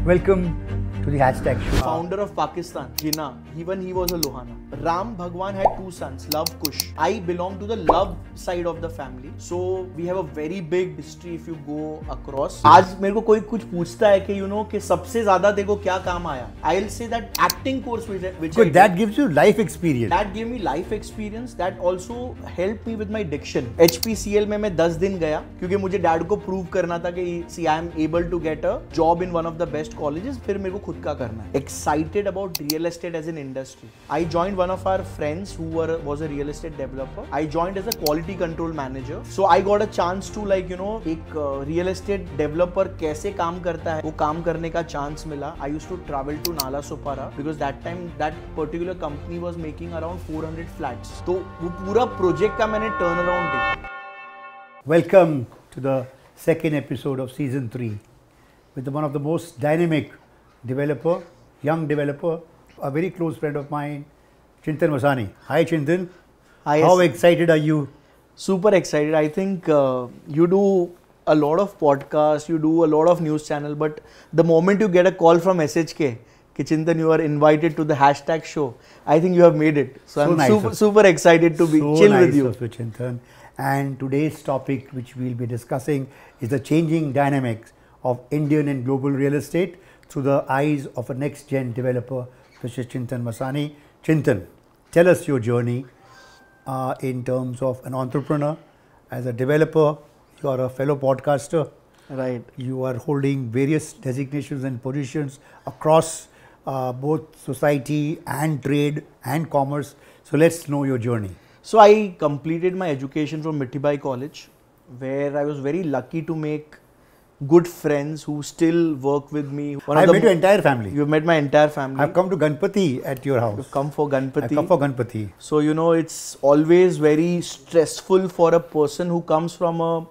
Welcome to the hashtag show. Founder of Pakistan, Jinnah, even he was a Lohana. Ram Bhagwan had two sons, Love Kush. I belong to the love side of the family. So we have a very big history if you go across. आज मेरे को कोई कुछ पूछता है कि कि सबसे ज्यादा देखो क्या काम आया. I'll say that acting course which Good, that gives you life experience. That gave me life experience. That also helped me with my diction. HPCL में मैं 10 दिन गया क्योंकि मुझे डैड को प्रूव करना था कि see I am able to get a job in one of the best colleges. फिर मेरे को खुद का करना है. Excited about real estate as an industry. I joined one of our friends who was a real estate developer. I joined as a quality control manager. So I got a chance to एक real estate developer कैसे काम करता है वो काम करने का chance मिला. I used to travel to Nalasopara because that time that particular company was making around 400 flats. तो वो पूरा project का मैंने turn around देखा. Welcome to the second episode of season 3 with one of the most dynamic developer, young developer, a very close friend of mine, Chintan Vasani. Hi Chintan. Hi. How excited are you? Super excited. I think you do a lot of podcasts, you do a lot of news channel, but the moment you get a call from SHK, कि Chintan, you are invited to the hashtag show, I think you have made it. So I'm nice super excited to be chill with you. So nice of you, Chintan. And today's topic, which we'll be discussing, is the changing dynamics of Indian and global real estate through the eyes of a next-gen developer, which is Chintan Vasani. Chintan, tell us your journey in terms of an entrepreneur, as a developer. You are a fellow podcaster. Right. You are holding various designations and positions across both society and trade and commerce. So let's know your journey. So I completed my education from Mithibai College, where I was very lucky to make good friends who still work with me. I met your entire family. You've met my entire family. I've come to Ganpati at your house. You've come for Ganpati. I've come for Ganpati. So it's always very stressful for a person who comes from a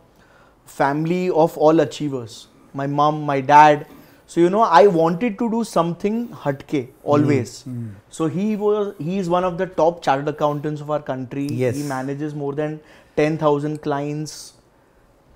family of all achievers. My mom, my dad. So I wanted to do something hatke always. So he is one of the top chartered accountants of our country. Yes. He manages more than 10,000 clients.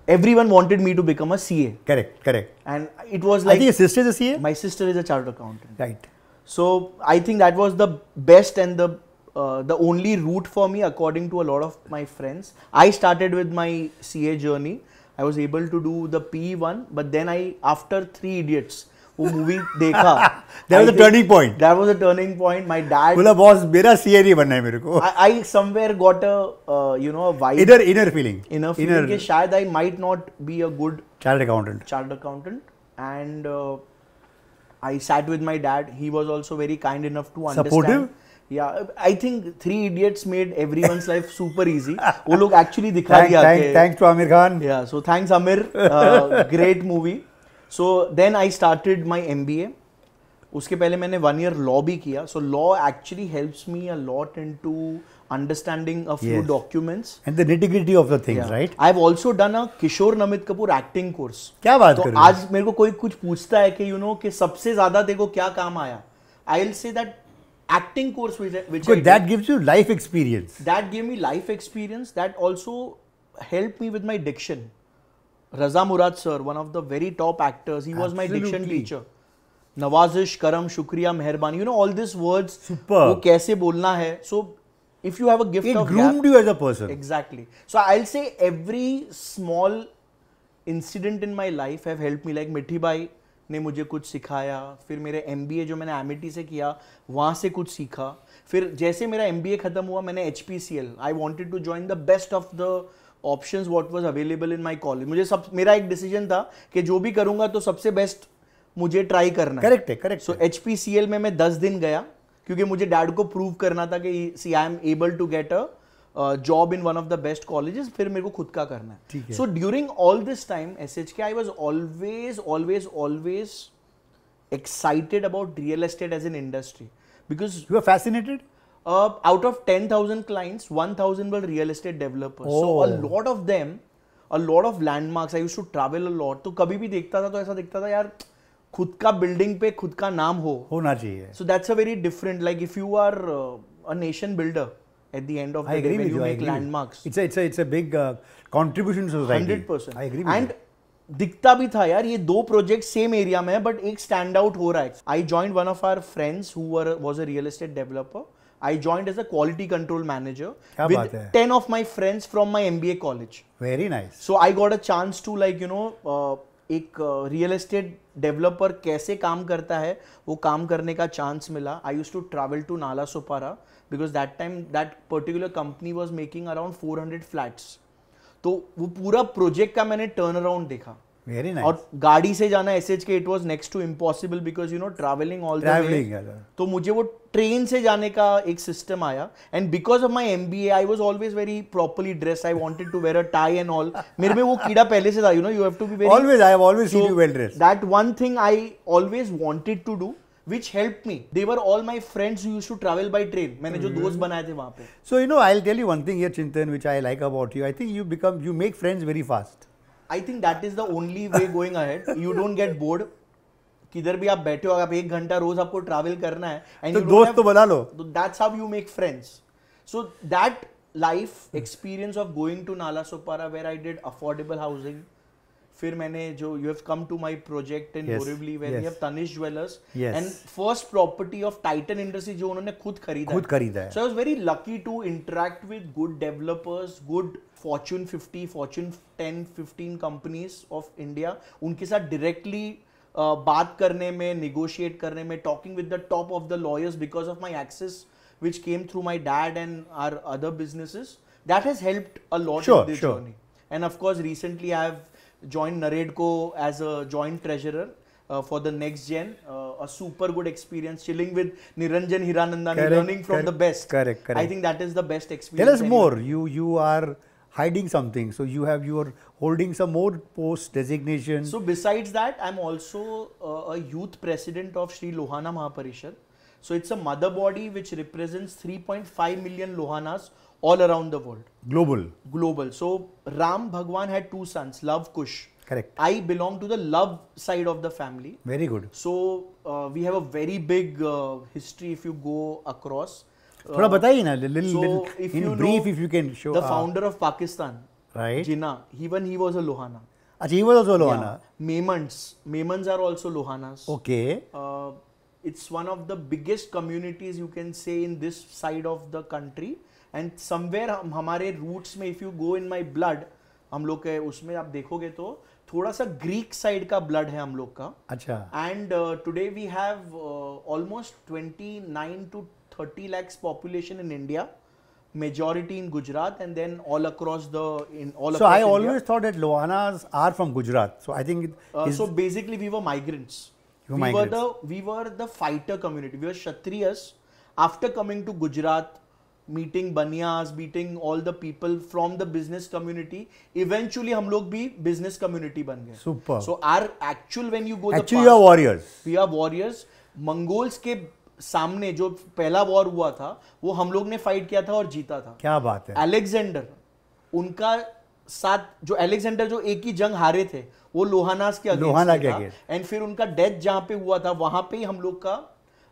Everyone wanted me to become a CA. Correct. And it was like, I think your sister is a CA? My sister is a chartered accountant. Right. So I think that was the best and the only route for me, according to a lot of my friends. I started with my CA journey. I was able to do the PE one, but then after Three Idiots, वो movie देखा. That was a turning point. That was a turning point. My dad. बोला boss मेरा CA नहीं बनना है मेरे को. I somewhere got a a vibe. Inner feeling. Inner feeling कि शायद I might not be a good chartered accountant. And I sat with my dad. He was also very kind enough to understand. Supportive? Yeah, I think Three Idiots made everyone's life super easy. वो लोग actually दिखा दिया. Thanks to Amir Khan. Yeah, so thanks Amir. Great movie. So then I started my MBA. उसके पहले मैंने 1 year law भी किया. So law actually helps me a lot into understanding a few documents. And the nitty-gritty of the things, right? I've also done a Kishore Namit Kapoor acting course. क्या बात कर रहे हो? आज मेरे को कोई कुछ पूछता है कि कि सबसे ज्यादा देखो क्या काम आया. I'll say that acting course which Good, that gives you life experience. That gave me life experience. That also helped me with my diction. Raza Murad sir, one of the very top actors, he was my diction teacher. Nawazish, Karam, Shukriya, Meherbani, all these words. Super. वो कैसे बोलना है. So if you have a gift of it groomed you as a person. Exactly. So I'll say every small incident in my life have helped me. Like Mithibai ने मुझे कुछ सिखाया. फिर मेरे MBA जो मैंने Amity से किया वहाँ से कुछ सीखा. फिर जैसे मेरा MBA खत्म हुआ मैंने HPCL. I wanted to join the best of the options what was available in my college. मेरा एक डिसीजन था कि जो भी करूँगा तो सबसे बेस्ट मुझे ट्राई करना है. करेक्ट. So HPCL में मैं 10 दिन गया क्योंकि मुझे डैड को प्रूव करना था कि see I am able to get a job in one of the best colleges. फिर मेरे को खुद का करना है. So during all this time SHK I was always excited about real estate as an industry because you were fascinated. Out of 10,000 clients, 1,000 were real estate developers. So a lot of them, a lot of landmarks. I used to travel a lot. तो कभी भी देखता था तो ऐसा दिखता था यार खुद का बिल्डिंग पे खुद का नाम होना चाहिए. So that's a very different. Like if you are a nation builder at the end of the day, when you make landmarks, it's a big contribution to society. 100%. I agree with you. And दिखता भी था यार, ये दो project same area में है but एक stand out हो रहा है. I joined one of our friends who was a real estate developer. I joined as a quality control manager with 10 of my friends from my MBA college. Very nice. So I got a chance to like एक real estate developer कैसे काम करता है वो काम करने का chance मिला. I used to travel to Nalasopara because that time that particular company was making around 400 flats. तो वो पूरा प्रोजेक्ट का मैंने टर्न अराउंड देखा. Very nice. और गाड़ी से जाना SHK it was next to impossible because travelling all the way. तो मुझे वो ट्रेन से जाने का एक सिस्टम आया. And because of my MBA I was always very properly dressed. I wanted to wear a tie and all. मेरे में वो कीड़ा पहले से था. You have to be very always. I have always seen you well dressed. That one thing I always wanted to do which helped me. They were all my friends who used to travel by train. मैंने जो दोस्त बनाए थे वहाँ पे. So I'll tell you one thing here, Chintan, which I like about you. I think you make friends very fast. I think that is the only way going ahead. You don't get bored. किधर भी आप बैठे हो, आप 1 घंटा रोज आपको travel करना है and तो दोस्त तो बना लो. That's how you make friends. So that life experience of going to Nalasopara where I did affordable housing. फिर मैंने जो you have come to my project in Borivali where we have Tanish Jewellers and first property of Titan Industries जो उन्होंने खुद खरीदा है. So I was very lucky to interact with good developers, good Fortune 50, Fortune 10, 15 companies of India. उनके साथ directly बात करने में, negotiate करने में, talking with the top of the lawyers because of my access which came through my dad and our other businesses. That has helped a lot in this journey. And of course recently I have joined Naredco as a joint treasurer for the next gen. A super good experience chilling with Niranjan Hiranandani, learning from the best. Correct. I think that is the best experience. Tell us more. You are hiding something, so you are holding some more post designation. So besides that, I'm also a youth president of Sri Lohana Mahaparishad. So it's a mother body which represents 3.5 million Lohanas all around the world. Global. So Ram Bhagwan had 2 sons, Love, Kush. Correct. I belong to the Love side of the family. Very good. So we have a very big history if you go across. थोड़ा बताइए ना, little in brief if you can show. The founder of Pakistan, right? Jinnah, even he was a Lohana. Achha, he was also Lohana. Yeah. Memons are also Lohanas. Okay. It's one of the biggest communities you can say in this side of the country. And somewhere हमारे roots में if you go in my blood, हम लोग के उसमें आप देखोगे तो थोड़ा सा ग्रीक साइड का ब्लड है हम लोग का. अच्छा. And today we have almost 29 to 30 lakhs population in India, majority in Gujarat and then all across the So I always thought that Lohanas are from Gujarat. So I think so basically we were migrants. We were the fighter community. We were Kshatriyas. After coming to Gujarat, meeting Baniyas, meeting all the people from the business community, eventually हम लोग भी business community बन गए. Super. So our actual when you go actually you are warriors. We are warriors. Mongols के सामने जो पहला war हुआ था वो हम लोग ने फाइट किया था और जीता था. क्या बात है. अलेक्जेंडर, उनका साथ जो अलेक्जेंडर जो एक ही जंग हारे थे वो लोहानास के अगेंस्ट. एंड फिर उनका डेथ जहाँ पे हुआ था वहां पे ही हम लोग का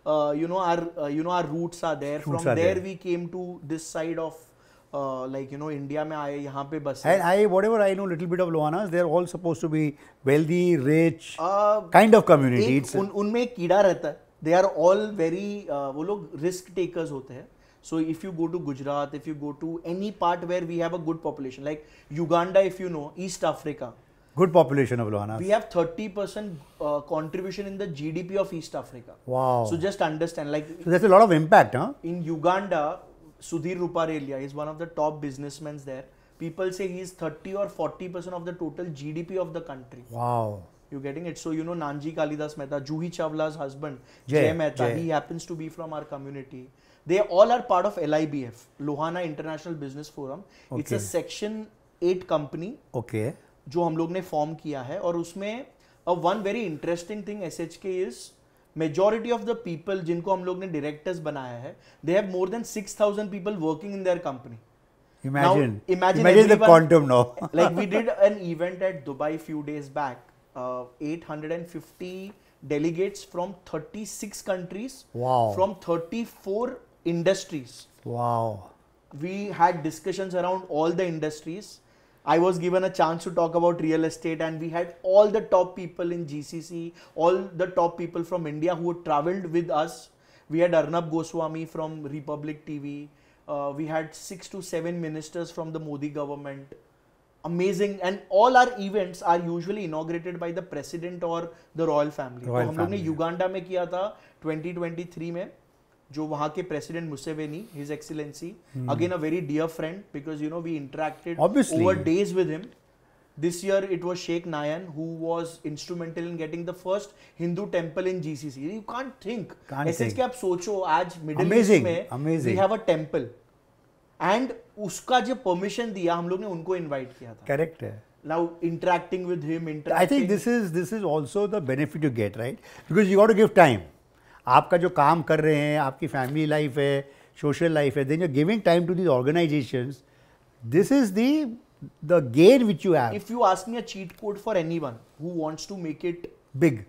our roots are there. From there we came to this side of India में आए, यहाँ पे बस. And whatever I know little bit of Lohanas, they are all supposed to be wealthy, rich, kind of community. उनमें एक कीड़ा रहता है. They are all very वो लोग risk takers होते हैं. So if you go to Gujarat, if you go to any part where we have a good population, like Uganda, if you know, East Africa. Good population of Lohanas. We have 30% contribution in the GDP of East Africa. Wow. So just understand, so there's a lot of impact, huh? In Uganda, Sudhir Ruparelia is one of the top businessmen there. People say he is 30 or 40% of the total GDP of the country. Wow. You getting it? So Nanji Kalidas Mehta, Juhi Chawla's husband, Jay Mehta, he happens to be from our community. They all are part of LIBF, Lohana International Business Forum. Okay. It's a Section 8 company. Okay. जो हम लोग ने form किया है और उसमें one very interesting thing SHK is majority of the people जिनको हम लोग ने डायरेक्टर्स बनाया है, they have more than 6,000 people working in their company. Imagine the quantum now. Like we did an event at Dubai few days back. 850 delegates from 36 countries. Wow. From 34 industries. Wow. We had discussions around all the industries. I was given a chance to talk about real estate, and we had all the top people in GCC, all the top people from India who had traveled with us. We had Arnab Goswami from Republic TV. We had 6 to 7 ministers from the Modi government. Amazing. And all our events are usually inaugurated by the president or the royal family. तो हम लोग ने Uganda में किया था 2023 में, जो वहाँ के president Museveni, his excellency, again a very dear friend, because you know we interacted over days with him. This year it was Sheikh Nayan who was instrumental in getting the first Hindu temple in GCC. You can't think. ऐसे कि आप सोचो आज middle east में we have a temple, and उसका जो permission दिया हम लोग ने उनको invite किया था. Correct है. Now interacting with him, I think this is also the benefit you get, right? Because you got to give time. आपका जो काम कर रहे हैं, आपकी फैमिली लाइफ है, सोशल लाइफ है, then you're giving time to these organizations. This is the gain which you have. If you ask me a cheat code for anyone who wants to make it big,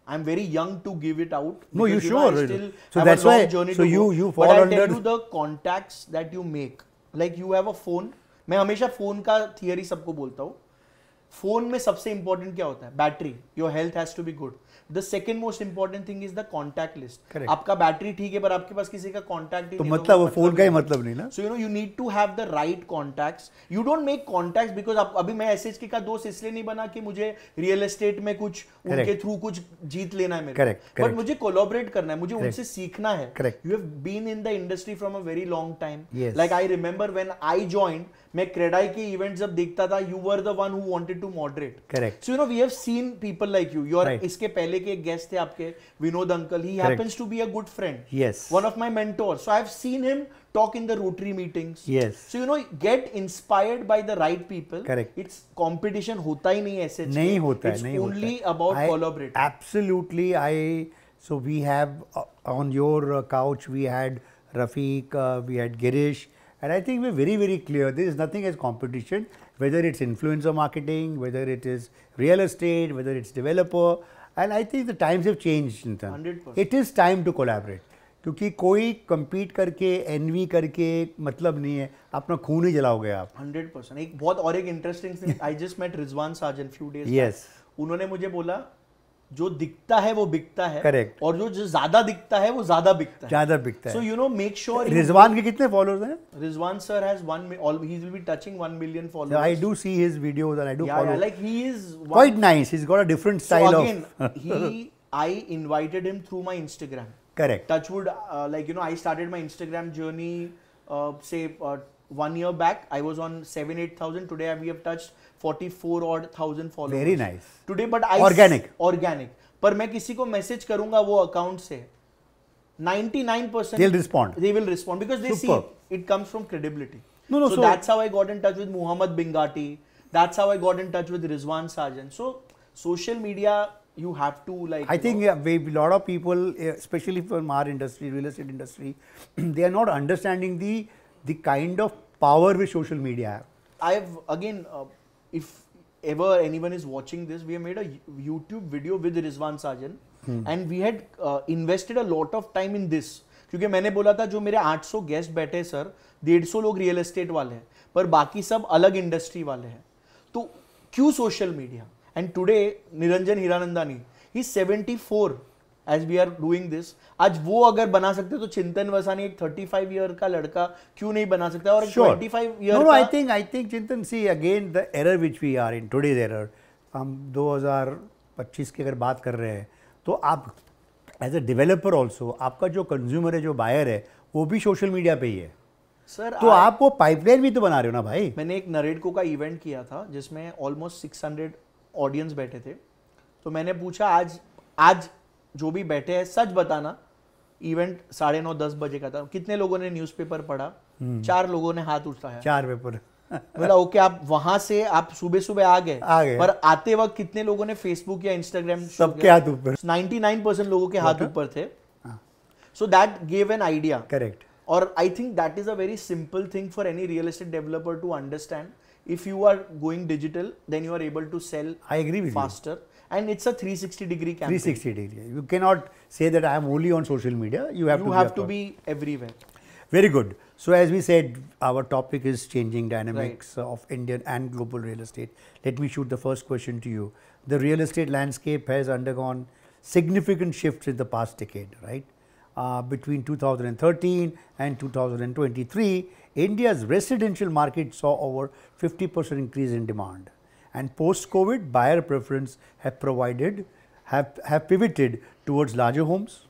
I'm very young to give it out. No, you sure. I still so have that's a long why. Journey So to you go. fall But under. I'll tell you the contacts that you make. Like you have a phone. मैं हमेशा phone का theory सबको बोलता हूँ. Phone में सबसे important क्या होता है? Battery. Your health has to be good. The second most important thing is the contact list. आपका बैटरी ठीक है पर आपके पास किसी का कॉन्टैक्ट तो मतलब वो फोन का ही मतलब नहीं ना. So you know you need to have the right contacts. You don't make contacts because अभी मैं एसएचके का दोस्त इसलिए नहीं बना कि मुझे रियल एस्टेट में कुछ उनके थ्रू कुछ जीत लेना है मेरे, बट मुझे कोलैबोरेट करना है, मुझे उनसे सीखना है. You have been in the industry from a very long time. Like I remember when I joined, मैं क्रेडाई के इवेंट जब देखता था, you were the one who wanted to moderate. Correct. So you know we have seen people like you. Your इसके पहले के एक guest थे आपके Vinod uncle. He happens to be a good friend. Yes. One of my mentors. So I have seen him talk in the Rotary meetings. Yes. So you know, get inspired by the right people. Correct. It's competition होता ही नहीं ऐसे. नहीं होता है. It's only about collaborating. Absolutely. So we have on your couch we had Rafiq, we had Girish, and I think we're very, very clear. There is nothing as competition, whether it's influencer marketing, whether it is real estate, whether it's developer, and I think the times have changed. 100%. It is time to collaborate. क्योंकि कोई compete करके envy करके मतलब नहीं है, अपना खून ही जलाओगे आप. 100%. एक बहुत और एक interesting thing, I just met Rizwan Sajan few days yes. back. उन्होंने मुझे बोला जो दिखता है वो बिकता है. Correct. और जो ज्यादा दिखता है वो ज्यादा बिकता है. ज्यादा बिकता है. So you know make sure. Rizwan के कितने followers हैं? Rizwan sir has he will be touching 1 million followers. I do see his videos and I do follow. Yeah, like he is quite nice. He's got a different style. So again, I invited him through my Instagram. Correct. Touchwood, like you know, I started my Instagram journey, say 1 year back. I was on 7,000-8,000. Today we have touched 44,000 followers. Very nice. Today, but organic. पर मैं किसी को message करूंगा वो account से, 99% they'll respond. They will respond because they Super. see it comes from credibility. No. So that's how I got in touch with Muhammad Bingati. That's how I got in touch with Rizwan Sajan. So social media, you have to like. I think a lot of people, especially from our industry, real estate industry, they are not understanding the kind of power which social media have. I've again, if ever anyone is watching this, we have made a YouTube video with Rizwan Sajan, and we had invested a lot of time in this. क्योंकि मैंने बोला था जो मेरे 800 guest बैठे sir, 150 लोग real estate वाले हैं, पर बाकी सब अलग इंडस्ट्री वाले हैं, तो क्यों social media? And today, Niranjan Hiranandani, he's 74 as we are doing this. आज वो अगर बना सकते तो चिंतन वसानी एक 35 ईयर का लड़का क्यों नहीं बना सकता? और 25 ईयर No, I think चिंतन, see again the error which we are in, today's error. हम 2025 की अगर बात कर रहे हैं तो आप एज अ डेवलपर ऑल्सो, आपका जो कंज्यूमर है, जो बायर है, वो भी सोशल मीडिया पे ही है सर. तो आप वो पाइपलाइन भी तो बना रहे हो ना भाई. मैंने एक नरेडको का इवेंट किया था जिसमें ऑलमोस्ट 600 ऑडियंस बैठे थे. तो मैंने पूछा आज जो भी बैठे हैं सच बताना, इवेंट 9:30-10 बजे का था, कितने लोगों ने न्यूज़पेपर पढ़ा? 4 लोगों ने हाथ उठाया. 4 पेपर. बोला ओके, आप वहां से आप सुबह आ गए, पर आते वक्त कितने लोगों ने फेसबुक या इंस्टाग्राम? सबके हाथ ऊपर. 99% लोगों के हाथ ऊपर थे. So that give an idea. Correct. और I think that is a very simple thing for any real estate developer to understand. If you are going digital, then you are able to sell. I agree with faster. And it's a 360-degree campaign. 360-degree. You cannot say that I am only on social media. You have to be everywhere. Very good. So as we said, our topic is changing dynamics of Indian and global real estate. Let me shoot the first question to you. The real estate landscape has undergone significant shifts in the past decade, right? Between 2013 and 2023, India's residential market saw over 50% increase in demand. And post-COVID, buyer preference have pivoted towards larger homes,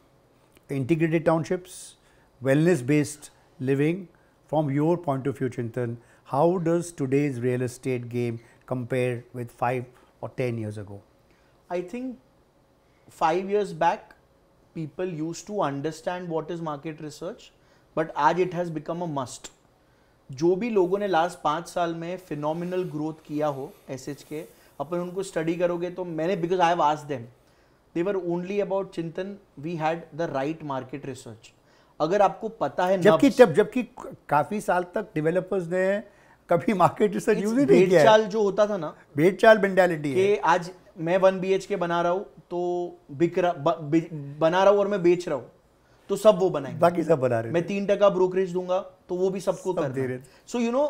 integrated townships, wellness-based living. From your point of view, Chintan, how does today's real estate game compare with 5 or 10 years ago? I think 5 years back, people used to understand what is market research, but आज it has become a must. जो भी लोगों ने last 5 साल में phenomenal growth किया हो SH के, अपन उनको स्टडी करोगे तो मैंने, because I have asked them, they were only about Chintan, we had the right market research. अगर आपको पता है, जबकि काफी साल तक डेवलपर्स ने कभी मार्केट रिसर्च यूज ही नहीं किया. भेड़ चाल जो होता था ना, भेड़ चाल मेंटालिटी है. आज मैं 1 BHK बना रहा हूँ तो बना रहा हूँ और मैं बेच रहा हूँ तो सब वो बनाएंगे, बाकी सब बना रहे हैं. मैं 3% ब्रोकरेज दूंगा तो वो भी सबको कर रहे हैं. So you know,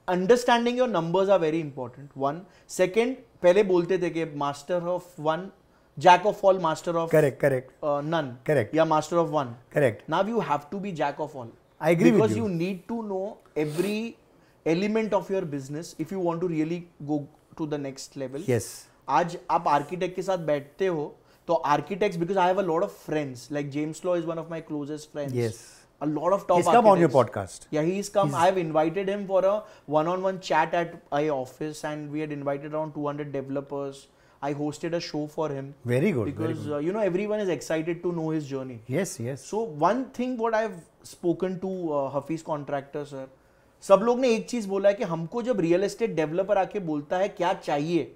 understanding your numbers are very important. 1 second, पहले बोलते थे कि master of one, jack of all, master of none, correct, या master of one. Correct. Now you have to be jack of all. I agree with you. Because you need to know every element of your business if you want to really go to the next level. Yes. आज आप architect के साथ बैठते हो तो architects, because I have a lot of friends, like James law is one of my closest friends. Yes. A lot of top He's come on your architects. podcast. Yeah, he's come. I have invited him for a one-on-one chat at my office, and we had invited around 200 developers. I hosted a show for him. Very good. Because very good. You know, everyone is excited to know his journey. Yes, yes. So one thing what I've spoken to Hafiz contractor sir, सब लोग ने एक चीज बोला है कि हमको जब रियल एस्टेट डेवलपर आके बोलता है क्या चाहिए,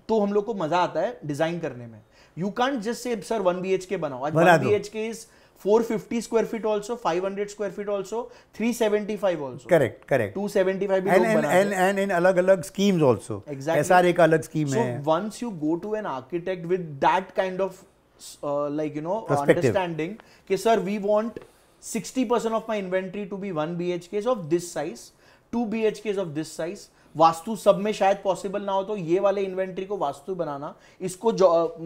तो हम लोग को मजा आता है डिजाइन करने में. You can't just say sir 1 BHK बनाओ. आज 1 BHK is 450 square feet also, 500 square feet also, 375 also. Correct, correct. 275 भी लोग बनाते हैं. And in अलग-अलग schemes also. Exactly. SRA का अलग scheme है. So once you go to an architect with that kind of like you know understanding, कि sir we want 60% of my inventory to be 1 BHKs of this size, 2 BHKs of this size. Vastu सब में शायद possible ना हो तो ये वाले inventory को वास्तु बनाना, इसको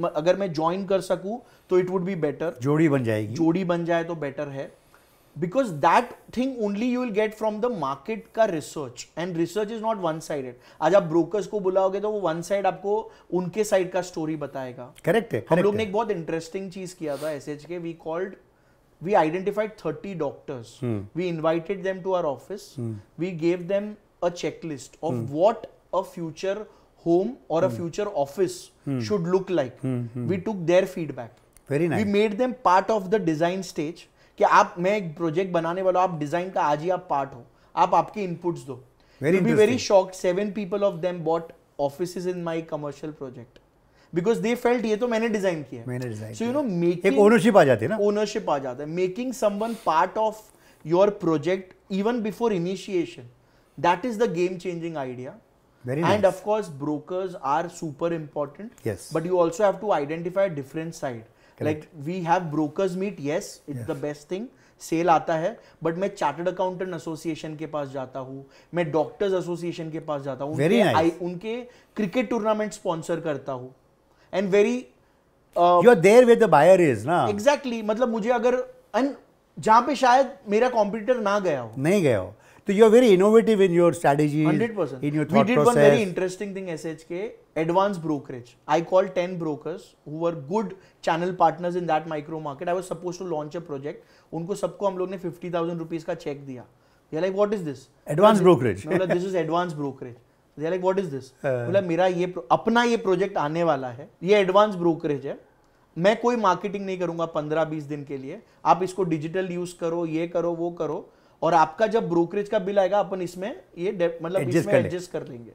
अगर मैं ज्वाइन कर सकूं तो इट वुड बी बेटर. जोड़ी बन जाएगी, जोड़ी बन जाए तो बेटर है. Because that thing only you will get from the market का research, and research is not one sided. आज आप ब्रोकर्स को बुलाओगे तो वो वन साइड आपको उनके साइड का स्टोरी बताएगा. करेक्ट है. हम लोग ने एक बहुत इंटरेस्टिंग चीज किया था एसएच के. we identified 30 doctors. We invited them to our office. We gave them a checklist of what a future home or a future office should look like. We took their feedback. Very nice. We made them part of the design stage. कि आप, मैं एक project बनाने वाला हूं, आप design का आज ही आप पार्ट हो, आप आपके इनपुट्स दो. You'll be very shocked. 7 people of them bought offices in my commercial project because they felt ये तो मैंने डिजाइन किया. मैंने design. So you know, making एक ओनरशिप आ जाती है ना. ओनरशिप आ जाता है. Making someone part of your project even before initiation. That is the game-changing idea. Very nice. And of course, brokers are super important. Yes. But you also have to identify a different side. Correct. Like we have brokers meet. Yes, it's the best thing. Sale आता है, but मैं chartered accountant association के पास जाता हूँ, मैं doctors association के पास जाता हूँ, उनके क्रिकेट टूर्नामेंट स्पॉन्सर करता हूँ. And very you are there where the buyer is ना. एग्जैक्टली. मतलब मुझे अगर जहां पे शायद मेरा कॉम्पिटिटर ना गया हो, नहीं गया हो, so you are very innovative in your strategy. 100%. In your thought we did process. one very interesting thing SHK, advanced brokerage. I called 10 brokers who were good channel partners in that micro market. I was supposed to launch a project. उनको सबको हम लोग ने 50,000 rupees का check दिया. They are like, what is this? Advanced brokerage. No, this is advanced brokerage. They are like, what is this? बोला मेरा ये अपना ये प्रोजेक्ट आने वाला है, ये एडवांस ब्रोकरेज है, मैं कोई मार्केटिंग नहीं करूंगा 15-20 दिन के लिए, आप इसको डिजिटल यूज करो, ये करो, वो करो, और आपका जब ब्रोकरेज का बिल आएगा अपन इसमें ये मतलब इसमें एडजस्ट कर लेंगे.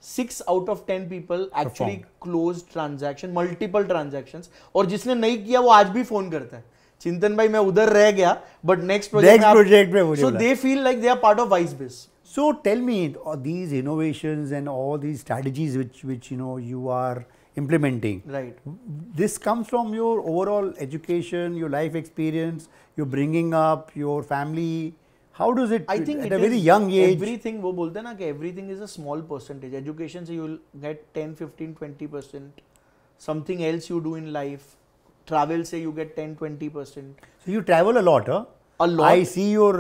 6 out of 10 people actually closed transaction, multiple transactions. और जिसने नहीं किया वो आज भी फोन करता है, चिंतन भाई मैं उधर रह गया, but next project में so they feel like they are part of WiseBiz. So tell me, these innovations and all these strategies which you know you are implementing. Right. This comes from your overall education, your life experience, your bringing up, your family. How does it, I think at it a very is young age? everything वो बोलते हैं ना कि everything is a small percentage. Education से you will get 10, 15, 20%. Something else you do in life, travel say you get 10, 20%. So you travel a lot, huh? A lot. I see your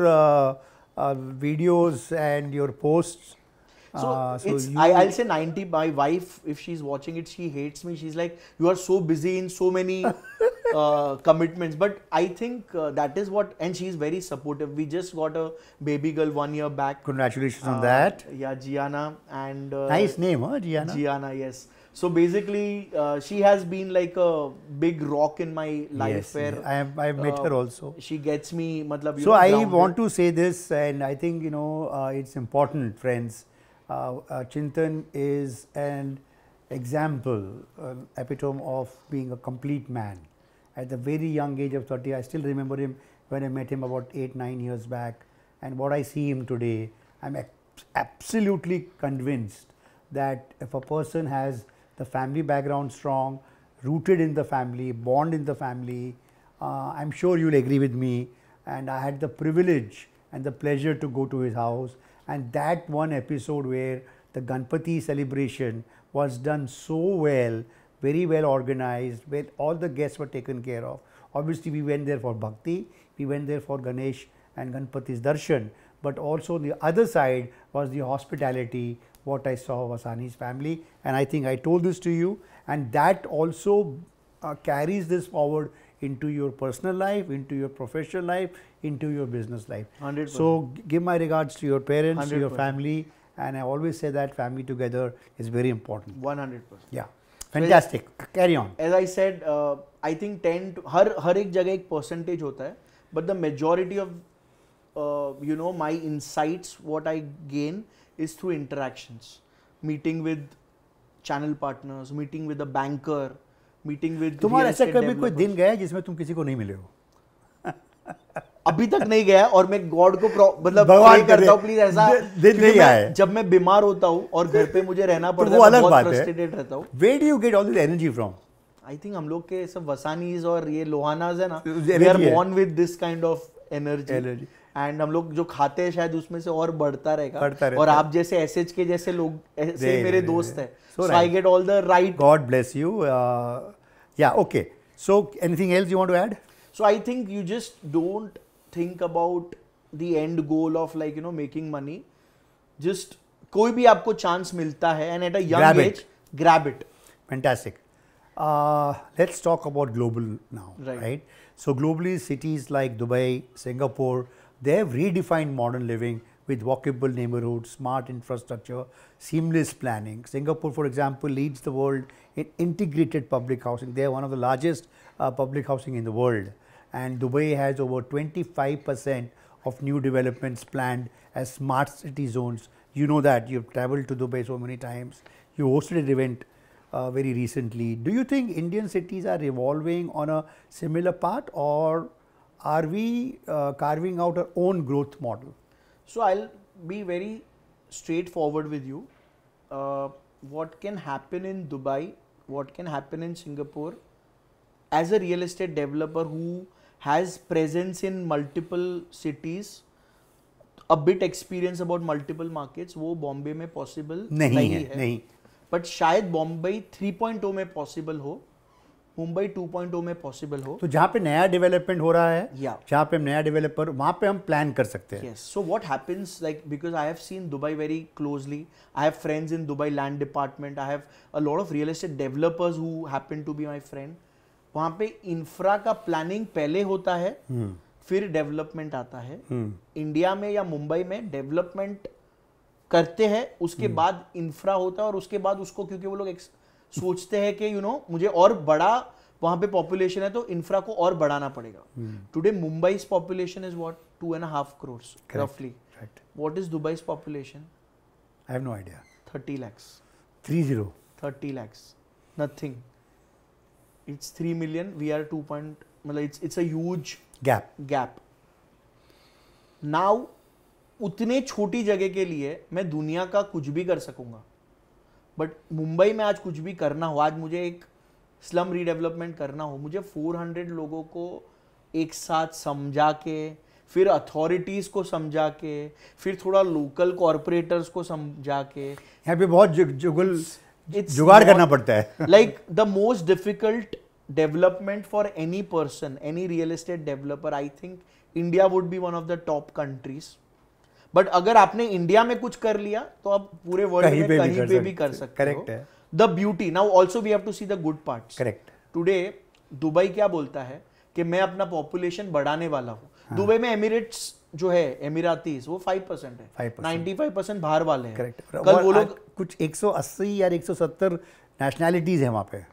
videos and your posts. So it's, I'll say 90. My wife, if she's watching it, she hates me. She's like, you are so busy in so many commitments. But I think that is what, and she's very supportive. We just got a baby girl 1 year back. Congratulations on that. Yeah, Gianna. And Nice name, huh, Gianna? Gianna, yes. So basically, she has been like a big rock in my life. Yes, where I have met her also. She gets me, matlab, you So know, I grounded. want to say this, and I think it's important, friends. Chintan is an example, epitome of being a complete man. At the very young age of 30, I still remember him when I met him about 8-9 years back. And what I see him today, I'm absolutely convinced that if a person has the family background strong, rooted in the family, born in the family, I'm sure you'll agree with me. And I had the privilege and the pleasure to go to his house. And that one episode where the Ganpati celebration was done so well, very well organized, where all the guests were taken care of. Obviously, we went there for Bhakti, we went there for Ganesh and Ganpati's darshan, but also on the other side was the hospitality, what I saw of Vasani's family. And I think I told this to you, and that also carries this forward into your personal life, into your professional life, into your business life. 100%. So give my regards to your parents, to your 100%. family, and I always say that family together is very important. 100%. Yeah, fantastic. Carry on. As I said, I think 10 to, हर एक जगह एक percentage होता है, but the majority of my insights, what I gain is through interactions, meeting with channel partners, meeting with a banker, meeting with तुम्हारा real ऐसा estate कभी कोई developers. दिन गया है जिसमें तुम किसी को नहीं मिले हो? अभी तक नहीं गया और मैं गॉड को मतलब भगवान pray करता हूँ प्लीज ऐसा दिन नहीं क्योंकि मैं आए। जब मैं बीमार होता हूँ और घर पे मुझे रहना तो पड़ता वो है, अलग मैं बात बहुत है। फ्रस्ट्रेटेड रहता हूँ। Where do you get all this energy from? I think हम लोग के सब वसानीज और ये लोहानाज है ना, Energy वी आर है। Born with this kind of Energy. Energy and हम लोग जो खाते हैं शायद उसमें से और बढ़ता रहेगा। बढ़ता रहता और है। आप जैसे एसएच के जैसे लोग ऐसे रे, मेरे रे, दोस्त रे। हैं, So so I get all the right. God bless you. Yeah, okay. So anything else you want to add? So I think you just don't think about the end goal of like making money. Just कोई भी आपको chance मिलता है and at a young Grab it. age, grab it. Fantastic. Let's talk about global now, right? So globally, cities like Dubai, Singapore, they have redefined modern living with walkable neighborhoods, smart infrastructure, seamless planning. Singapore, for example, leads the world in integrated public housing. They are one of the largest public housing in the world. And Dubai has over 25% of new developments planned as smart city zones. You know that, you've traveled to Dubai so many times. You hosted an event very recently. Do you think Indian cities are evolving on a similar path, or are we carving out our own growth model? So I'll be very straightforward with you. What can happen in Dubai, what can happen in Singapore, as a real estate developer who has presence in multiple cities, a bit experience about multiple markets, वो बॉम्बे में possible नहीं है, नहीं। But शायद बॉम्बे 3.0 में possible हो, मुंबई 2.0 में possible हो। तो जहाँ पे नया डेवलपमेंट हो रहा है, Yeah. जहाँ पे हम नया डेवलपर, वहाँ पे हम प्लान कर सकते हैं। Yes. So what happens, like, because I have seen Dubai very closely, I have friends in Dubai land department, I have a lot of real estate developers who happen to be my friend. वहाँ पे infra का planning पहले होता है, फिर development आता है। India में या मुंबई में डेवलपमेंट करते हैं, उसके बाद इंफ्रा होता है, और उसके बाद उसको, क्योंकि वो लोग सोचते हैं कि मुझे और बड़ा वहां पे पॉपुलेशन है तो इंफ्रा को और बढ़ाना पड़ेगा। Today मुंबई's population is what, 2.5 crores roughly. Correct. What is Dubai's population? I have no idea. 30 lakhs. 30. 30 lakhs. Nothing. It's 3 million. We are 2. It's a huge Gap. Now, उतने छोटी जगह के लिए मैं दुनिया का कुछ भी कर सकूंगा, बट मुंबई में आज कुछ भी करना हो, आज मुझे एक स्लम रीडेवलपमेंट करना हो, मुझे 400 लोगों को एक साथ समझा के, फिर अथॉरिटीज को समझा के, फिर थोड़ा लोकल कॉर्पोरेटर्स को समझा के, यहाँ पे बहुत जुगाड़ करना पड़ता है. Like the most difficult development for any person, any real estate developer, I think India would be one of the top countries. But अगर आपने इंडिया में कुछ कर लिया तो आप पूरे वर्ल्ड में कहीं पे भी कर सकते हो. करेक्ट है. The beauty, now also we have to see the good parts. Correct. Today Dubai क्या बोलता है कि मैं अपना पॉपुलेशन बढ़ाने वाला हूँ. हाँ. दुबई में एमिरेट्स जो है, एमिरातीज, वो 5% है. 95% बाहर वाले हैं. करेक्ट. कल वो लोग कुछ 180 या 170 नेशनैलिटीज है वहाँ पे.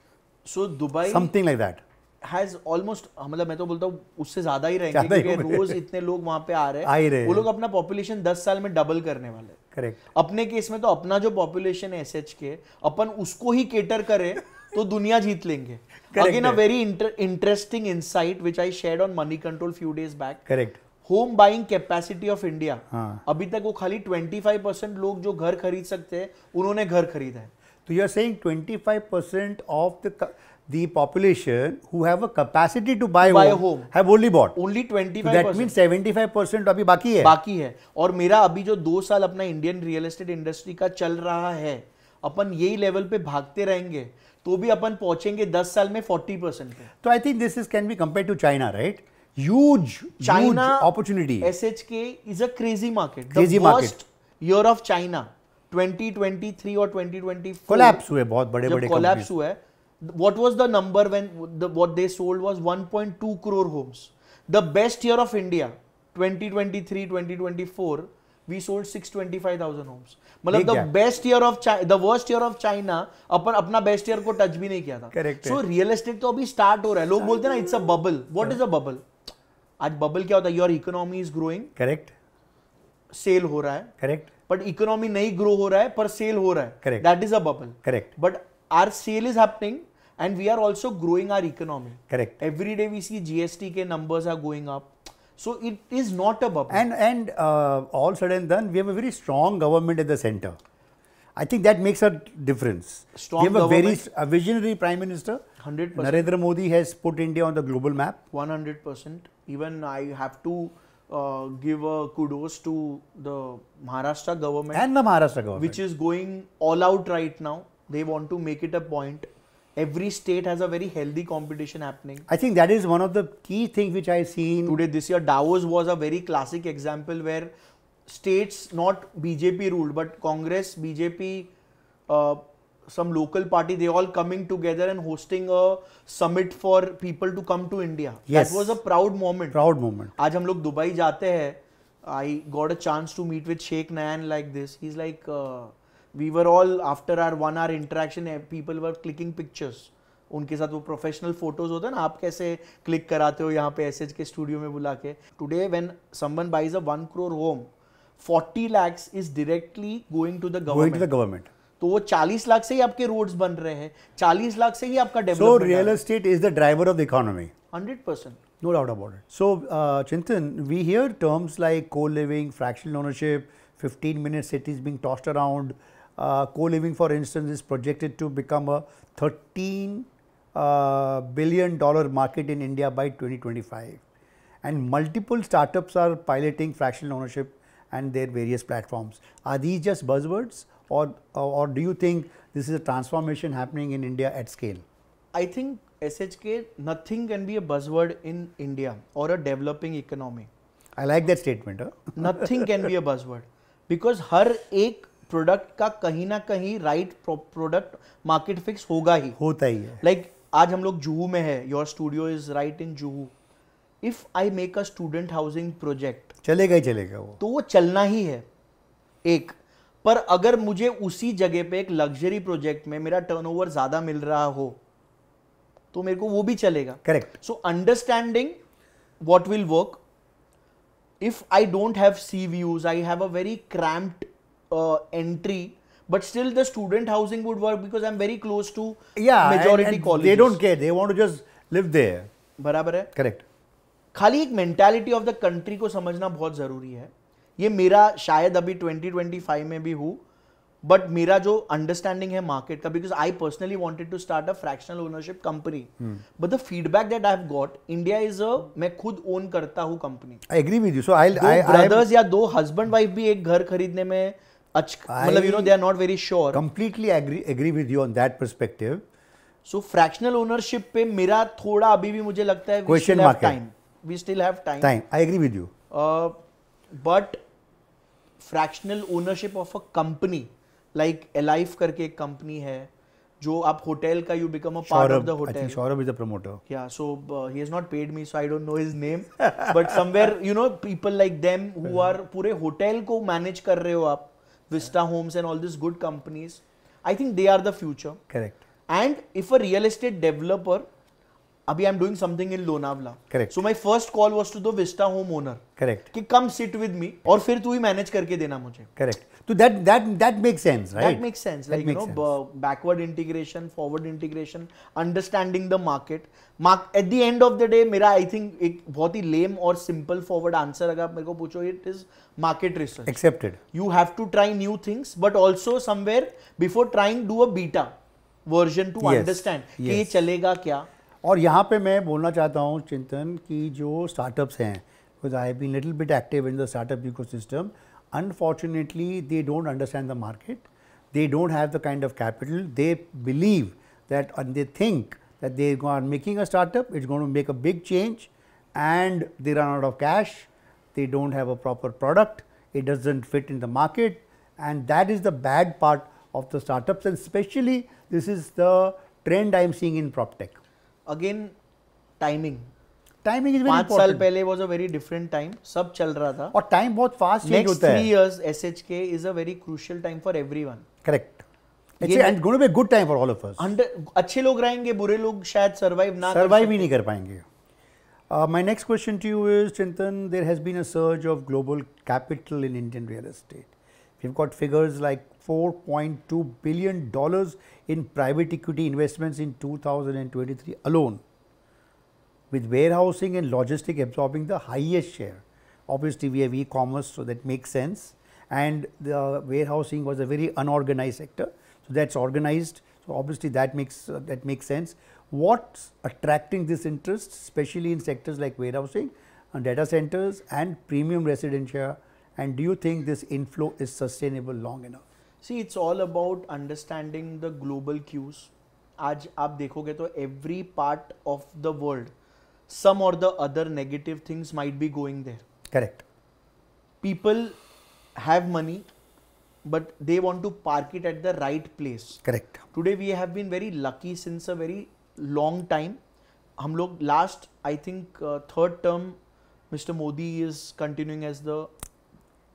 So Dubai something like that has almost, मतलब मैं तो बोलता हूँ उससे ज्यादा ही रहेंगे, क्योंकि रोज इतने लोग वहां पे आ रहे हैं. वो लोग अपना पॉपुलेशन 10 साल में डबल करने वाले. करेक्ट. अपने केस में तो अपना जो पॉपुलेशन है एसएच के, अपन उसको ही केटर करें तो दुनिया जीत लेंगे. Again a very interesting insight which I shared on money control few days back. Correct. Home buying capacity of India, अभी तक वो खाली 25% लोग जो घर खरीद सकते हैं उन्होंने घर खरीदा है. तो you are saying 25% of the population who have a capacity to buy home have only bought. Only 25%. So that means 75% अभी बाकी है. और मेरा अभी जो 2 साल अपना इंडियन रियल एस्टेट इंडस्ट्री का चल रहा है, अपन यही लेवल पे भागते रहेंगे तो भी अपन पहुंचेंगे 10 साल में 40% पे. तो I think this is can be compared to China, right? Huge opportunity. SHK is a crazy market. Crazy the worst year of China 2023 और 2024 collapse हुए, बहुत बड़े collapse हुआ है. What was the number when what they sold was 1.2 crore homes. The best year of India 2023-2024 we sold 625,000 homes. मतलब the best year of China, the worst year of China, अपन अपना best year को touch भी नहीं किया था. Correct. So real estate तो अभी start हो रहा है. लोग बोलते हैं ना it's a bubble. What is a bubble? आज बबल क्या होता है? Your economy is growing. Correct. Sale हो रहा है. करेक्ट. बट इकोनॉमी नहीं ग्रो हो रहा है पर सेल हो रहा है. Correct. That is a bubble. Correct. But our sale is happening and we are also growing our economy. Correct. Every day we see GST ke numbers are going up. So it is not a bubble. And all said and done, we have a very strong government at the center. I think that makes a difference. Strong we have government. a visionary Prime Minister. 100%. Narendra Modi has put India on the global map. 100%. Even I have to give a kudos to the Maharashtra government. And the Maharashtra government. Which is going all out right now. They want to make it a point. Every state has a very healthy competition happening. I think that is one of the key things which I've seen. Today, this year, Davos was a very classic example where states, not BJP ruled, but Congress, BJP, some local party, they all coming together and hosting a summit for people to come to India. Yes. That was a proud moment. Proud moment. आज हम लोग Dubai जाते हैं. I got a chance to meet with Sheikh Nayan like this. He's like... we were all, after our 1 hour interaction, people were clicking pictures. उनके साथ वो professional photos होते हैं ना, आप कैसे क्लिक कराते हो यहाँ पे एसएच के स्टूडियो में बुला के. Today when someone buys a 1 crore home, 40 lakhs is directly going to the government. तो वो 40 लाख से ही आपके रोड्स बन रहे हैं, 40 लाख से ही आपका development. So real estate is the driver of the economy. 100%. No doubt about it. So, Chintan, we hear terms like co-living, fractional ownership, 15-minute cities being tossed around. Co-living, for instance, is projected to become a $13 billion market in India by 2025. And multiple startups are piloting fractional ownership and their various platforms. Are these just buzzwords, or do you think this is a transformation happening in India at scale? I think SHK, nothing can be a buzzword in India or a developing economy. I like that statement. Nothing can be a buzzword. Because हर एक product का कहीं ना कहीं right product market fix होगा ही. होता ही है. Like आज हम लोग जुहू में है. Your studio is right in Juhu. If I make a student housing project, चलेगा ही चलेगा वो, तो वो चलना ही है एक. पर अगर मुझे उसी जगह पे एक लग्जरी प्रोजेक्ट में मेरा टर्नओवर ज्यादा मिल रहा हो तो मेरे को वो भी चलेगा. Correct. So understanding what will work. If I don't have sea views, I have a very cramped entry, but still the student housing would work because I'm very close to majority colleges. They don't care, they want to just live there. बराबर है. Correct. खाली एक mentality of the country को समझना बहुत जरूरी है. ये मेरा शायद अभी 2025 में भी हूँ. बट मेरा जो अंडरस्टैंडिंग है मार्केट का, because I personally wanted to start a fractional ownership company, but the feedback that I have got, India is a, मैं खुद ओन करता हूँ company. I agree with you. So I'll, दो brothers या दो husband wife भी एक घर खरीदने में मतलब you know they are not very sure. completely agree with you on that perspective. So fractional ownership पे मेरा थोड़ा अभी भी मुझे लगता है Question mark है. We still have time. Time. I agree with you. But fractional ownership of a company like Alyf करके एक कंपनी है जो आप होटल का you become a part of the I hotel. think Saurabh is the promoter. Yeah, so he has not paid me, so I don't know his name. But somewhere, you know, people like them who are पूरे hotel को manage कर रहे हो आप, Vista Homes and all these good companies, I think they are the future. Correct. And if a real estate developer, अभी I'm doing something in Lonavala. Correct. So my first call was to the Vista Home owner. Correct. कि come sit with me और फिर तू ही manage करके देना मुझे. Correct. So that makes sense, right? That makes sense. That Like, makes you know, backward integration, forward integration, understanding the market. At the end of the day, मेरा I think एक बहुत ही lame और simple forward answer अगर आप मेरे को पूछो, it is market research. Accepted. You have to try new things, but also somewhere before trying do a beta version to Yes, understand कि yes. ये चलेगा क्या. और यहाँ पे मैं बोलना चाहता हूँ चिंतन कि जो स्टार्टअप्स हैं, because I have been little bit active in the startup ecosystem, unfortunately they don't understand the market, they don't have the kind of capital, they believe that and they think that they are making a startup, it's going to make a big change, and they run out of cash, they don't have a proper product, it doesn't fit in the market, and that is the bad part of the startups, and especially this is the trend I am seeing in PropTech. Again, timing. Timing is very 5 साल important. पहले was a very different time. सब चल रहा था. और time बहुत fast change Next होता 3 है. years SHK is a very crucial time for everyone. Correct. ये and going to be a good time for all of us. अच्छे लोग रहेंगे, बुरे लोग शायद सर्वाइव ना सर्वाइव ही नहीं कर पाएंगे. My next question to you is Chintan, there has been a surge of global capital in Indian real estate. We have got figures like $4.2 billion in private equity investments in 2023 alone, with warehousing and logistic absorbing the highest share. Obviously, we have e-commerce, so that makes sense. And the warehousing was a very unorganized sector, so that's organized. So obviously, that makes sense. What's attracting this interest, especially in sectors like warehousing, data centers, and premium residential? And do you think this inflow is sustainable long enough? See, it's all about understanding the global cues. आज आप देखोगे तो every part of the world, some or the other negative things might be going there. Correct. People have money, but they want to park it at the right place. Correct. Today we have been very lucky since a very long time. हम लोग last, I think, third term, Mr. Modi is continuing as the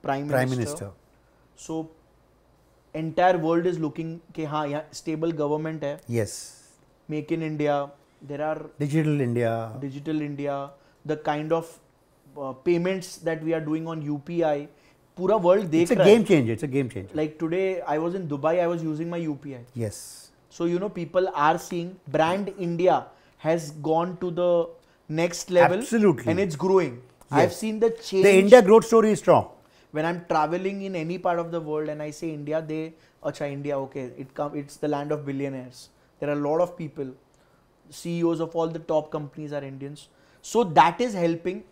Prime Minister. So entire world is looking कि हाँ यहाँ stable government है. Yes. Make in India. There are Digital India. Digital India. The kind of payments that we are doing on UPI. पूरा world देख It's a रहा है. game changer. It's a game changer. Like today, I was in Dubai. I was using my UPI. Yes. So you know, people are seeing brand India has gone to the next level. Absolutely. And it's growing. Yes. I've seen the change. The India growth story is strong. When I'm traveling in any part of the world and I say India, acha India, okay, it's the land of billionaires. There are a lot of people, CEOs of all the top companies are Indians. So that is helping.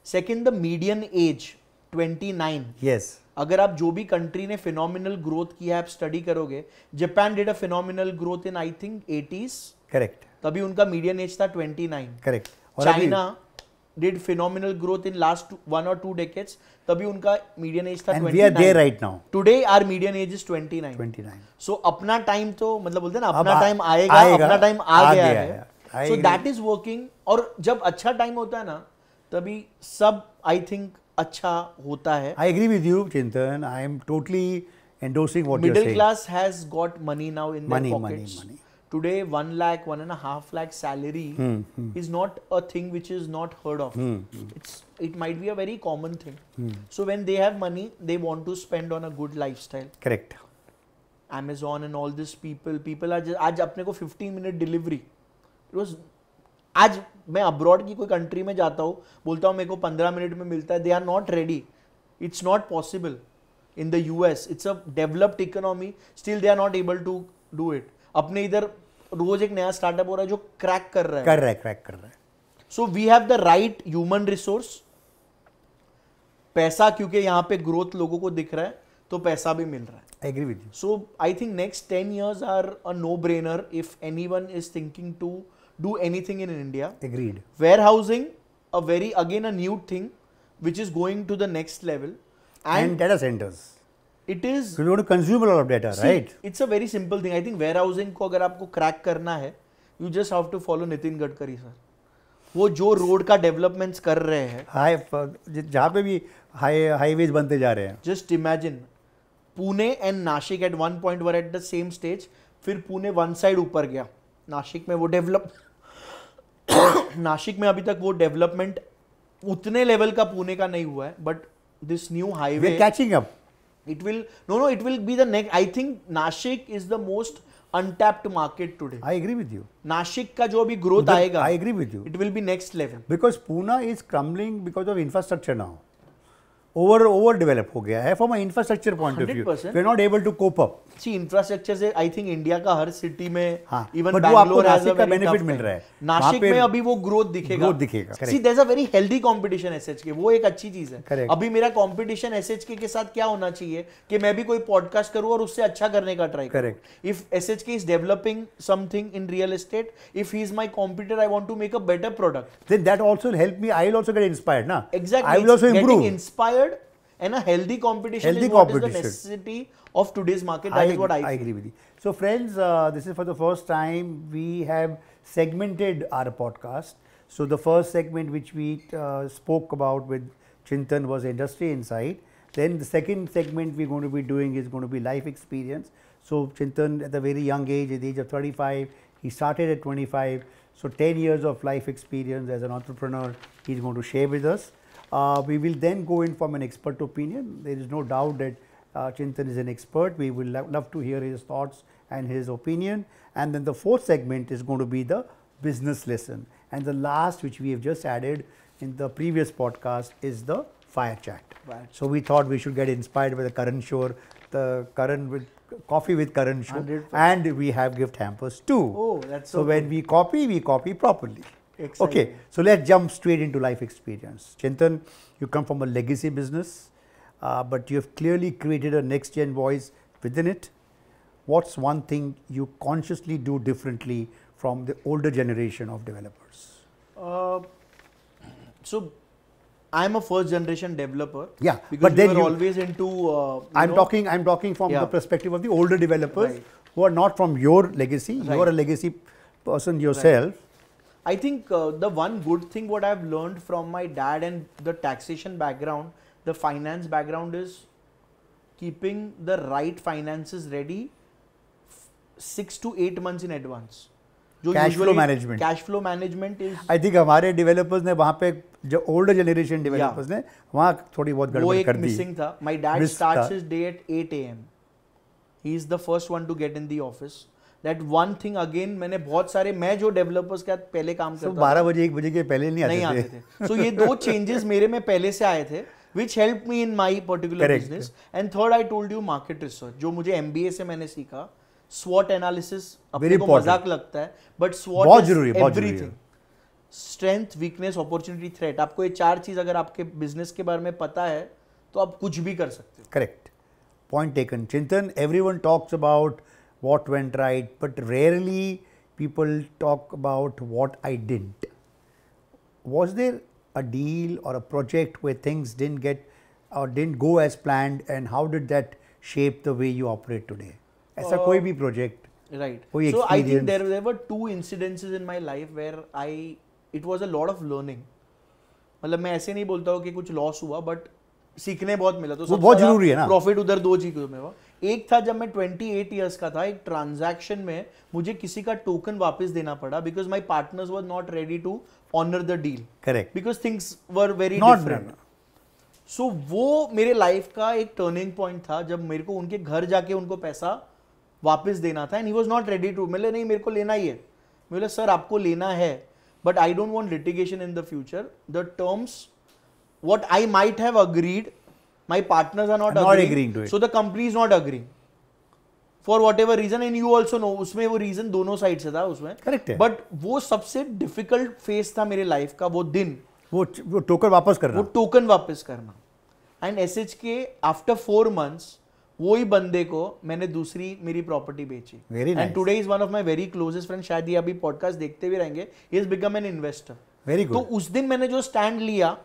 Second, the median age, 29. Yes. अगर आप जो भी country ने phenomenal growth की है, आप study करोगे, Japan did a phenomenal growth in I think 80s. Correct. तभी उनका मीडियन एज था 29. Correct. China did phenomenal growth in last 1 or 2 decades. तभी उनका median age था 29. And we are there right now. Today our median age is 29. 29. So अपना time तो मतलब बोलते हैं ना, अपना अब टाइम आएगा, अपना टाइम आ गया है. I So agree. that is working. और जब अच्छा टाइम होता है ना, तभी सब I think अच्छा होता है. I agree with you, Chintan. I am totally endorsing what you're Middle saying. class has got money now in Money, their money, pockets. money. Today 1 lakh, 1.5 lakh salary is not a thing which is not heard of. It might be a very common thing. So when they have money, they want to spend on a good lifestyle. Correct. Amazon and all these people are just, आज अपने को 15-minute delivery. It was, आज मैं abroad की कोई country में जाता हूँ, बोलता हूँ मेरे को 15 मिनट में मिलता है. They are not ready. It's not possible. in the US, it's a developed economy, still they are not able to do it. अपने इधर रोज एक नया स्टार्टअप हो रहा है जो क्रैक कर रहा है, क्रैक कर रहा है. So we have the right human resource, पैसा, क्योंकि यहाँ पे ग्रोथ लोगों को दिख रहा है तो पैसा भी मिल रहा है. I agree with you. So I think next 10 years are a no-brainer if anyone is thinking to do anything in India. Agreed. Warehousing, again a new thing which is going to the next level. And data centers. It is. So you want to consume a lot of data, See, right? It's a very simple thing. I think warehousing को अगर आपको crack करना है, you just have to follow Nitin Gadkari sir. वो जो road का developments कर रहे हैं, जहाँ पे भी हाईवेज बनते जा रहे हैं. Just imagine Pune and Nashik at one point were at the same stage, फिर पुणे वन साइड ऊपर गया, नासिक में वो डेवलप नासिक में अभी तक वो डेवलपमेंट उतने लेवल का पुणे का नहीं हुआ है, but this new highway catching up, it will it will be the next. I think Nashik is the most untapped market today. I agree with you. Nashik का जो अभी ग्रोथ आएगा, I agree with you. It will be next level. Because Pune is crumbling because of infrastructure now. Over develop हो गया है from an infrastructure point of view. 100%. We are not able to cope up. See, infrastructure से I think India का हर city में, हाँ, even but वो आपको Bangalore has a Nashik का very benefit tough मिल time. रहा है. नासिक में अभी वो ग्रोथ दिखेगा. correct. See, there's a very healthy competition SHK, वो एक अच्छी चीज है. Correct. अभी मेरा competition SHK के साथ क्या होना चाहिए कि मैं भी कोई पॉडकास्ट करूं और उससे अच्छा करने का ट्राई करूं. If SHK is developing something in real estate, if he is my competitor, I want to make a better product. Then that also will help me. I will also get inspired, na? Exactly. I will also improve. Getting inspired and a healthy competition Healthy is what is competition. the necessity of today's market. That is what I feel. agree with you. So friends, this is for the first time we have segmented our podcast. So the first segment which we spoke about with Chintan was industry insight. Then the second segment we're going to be doing is going to be life experience. So Chintan at a very young age, at the age of 35, he started at 25. So 10 years of life experience as an entrepreneur he's going to share with us. We will then go in from an expert opinion. There is no doubt that Chintan is an expert. We will love to hear his thoughts and his opinion. And then the fourth segment is going to be the business lesson. And the last, which we have just added in the previous podcast, is the fire chat. Right. So we thought we should get inspired by the Karan show, the Karan with coffee with Karan show, 100%. and we have gift hampers too. Oh, that's so when we copy properly. Exciting. Okay, so let's jump straight into life experience. Chintan, you come from a legacy business, but you have clearly created a next gen voice within it. What's one thing you consciously do differently from the older generation of developers? So I'm a first generation developer. Yeah, because but then we were you- always into. I'm talking from Yeah. the perspective of the older developers Right. who are not from your legacy. You are Right. a legacy person yourself. I think the one good thing what I've learned from my dad and the taxation background, the finance background, is keeping the right finances ready 6 to 8 months in advance. जो Cash flow usually management. Cash flow management is I think हमारे developers ने वहाँ पे जो older generation developers ने वहाँ थोड़ी बहुत वो गड़बड़ एक कर दी. मिसिंग था. My dad Miss starts था. his day at 8 AM. He is the first one to get in the office. That one thing again, मैंने बहुत सारे, मैं जो डेवलपर्स के साथ पहले काम तो करता 12 बजे 1 बजे के पहले नहीं आते थे. So ये दो changes मेरे में पहले से आए थे, which helped me in my particular Correct. business. And third, I told you market research, जो मुझे MBA से मैंने सीखा. SWOT analysis अपने Very को important. मजाक लगता है, but SWOT बहुत is जरूरी है, बहुत जरूरी है. everything. Strength, weakness, opportunity, threat. आपको ये 4 चीज अगर आपके बिजनेस के बारे में पता है तो आप कुछ भी कर सकते हो. Correct. Point taken. Chintan, everyone talks about what went right, but rarely people talk about what I didn't. Was there a deal or a project where things didn't get or didn't go as planned, and how did that shape the way you operate today? ऐसा कोई भी project, Right. कोई So I think experience? there were 2 incidences in my life where it was a lot of learning. मतलब मैं ऐसे नहीं बोलता हूँ कि कुछ लॉस हुआ, बट सीखने बहुत मिला. तो वो बहुत जरूरी है ना. प्रॉफिट उधर 2 चीजों में हुआ. एक था जब मैं 28 इयर्स का था, एक ट्रांजैक्शन में मुझे किसी का टोकन वापस देना पड़ा because my partners were not ready to honour the deal. Correct. Because things were very Not different. done. So वो मेरे लाइफ का एक टर्निंग पॉइंट था जब मेरे को उनके घर जाके उनको पैसा वापस देना था. And he was not ready to. मैंने नहीं, मेरे को लेना ही है. मैं बोला सर आपको लेना है, but I don't want litigation in the future. The terms what I might have agreed My partners are not agreeing to it. So the company is not agreeing. For whatever reason, and you also know, उसमें वो reason दोनों side से था उसमें. Correct है. But वो सबसे difficult phase था मेरे life का वो दिन. वो टोकन वापस करना. वो टोकन वापस करना. And SHK after 4 months वही बंदे को मैंने दूसरी मेरी प्रॉपर्टी बेची. Very nice. And today is one of my very closest friends. शायद ये अभी पॉडकास्ट देखते भी रहेंगे. He has become an investor. Very good. तो उस दिन मैंने जो स्टैंड लिया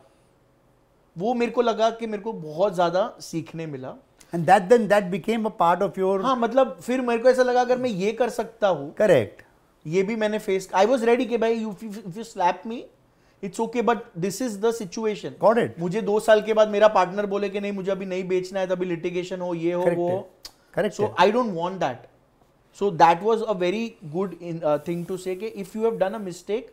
वो मेरे को लगा कि मेरे को बहुत ज्यादा सीखने मिला. And that became a part of your. हाँ मतलब फिर मेरे को ऐसा लगा अगर मैं ये कर सकता हूँ. Correct. ये भी मैंने फेस. I was ready कि भाई if you slap me it's okay but this is the situation. Got it. मुझे 2 साल के बाद मेरा पार्टनर बोले कि नहीं मुझे अभी नहीं बेचना है तभी लिटिगेशन हो ये हो Correct वो. Correct. So I don't want that. So that was a very good thing to say कि if you have done a mistake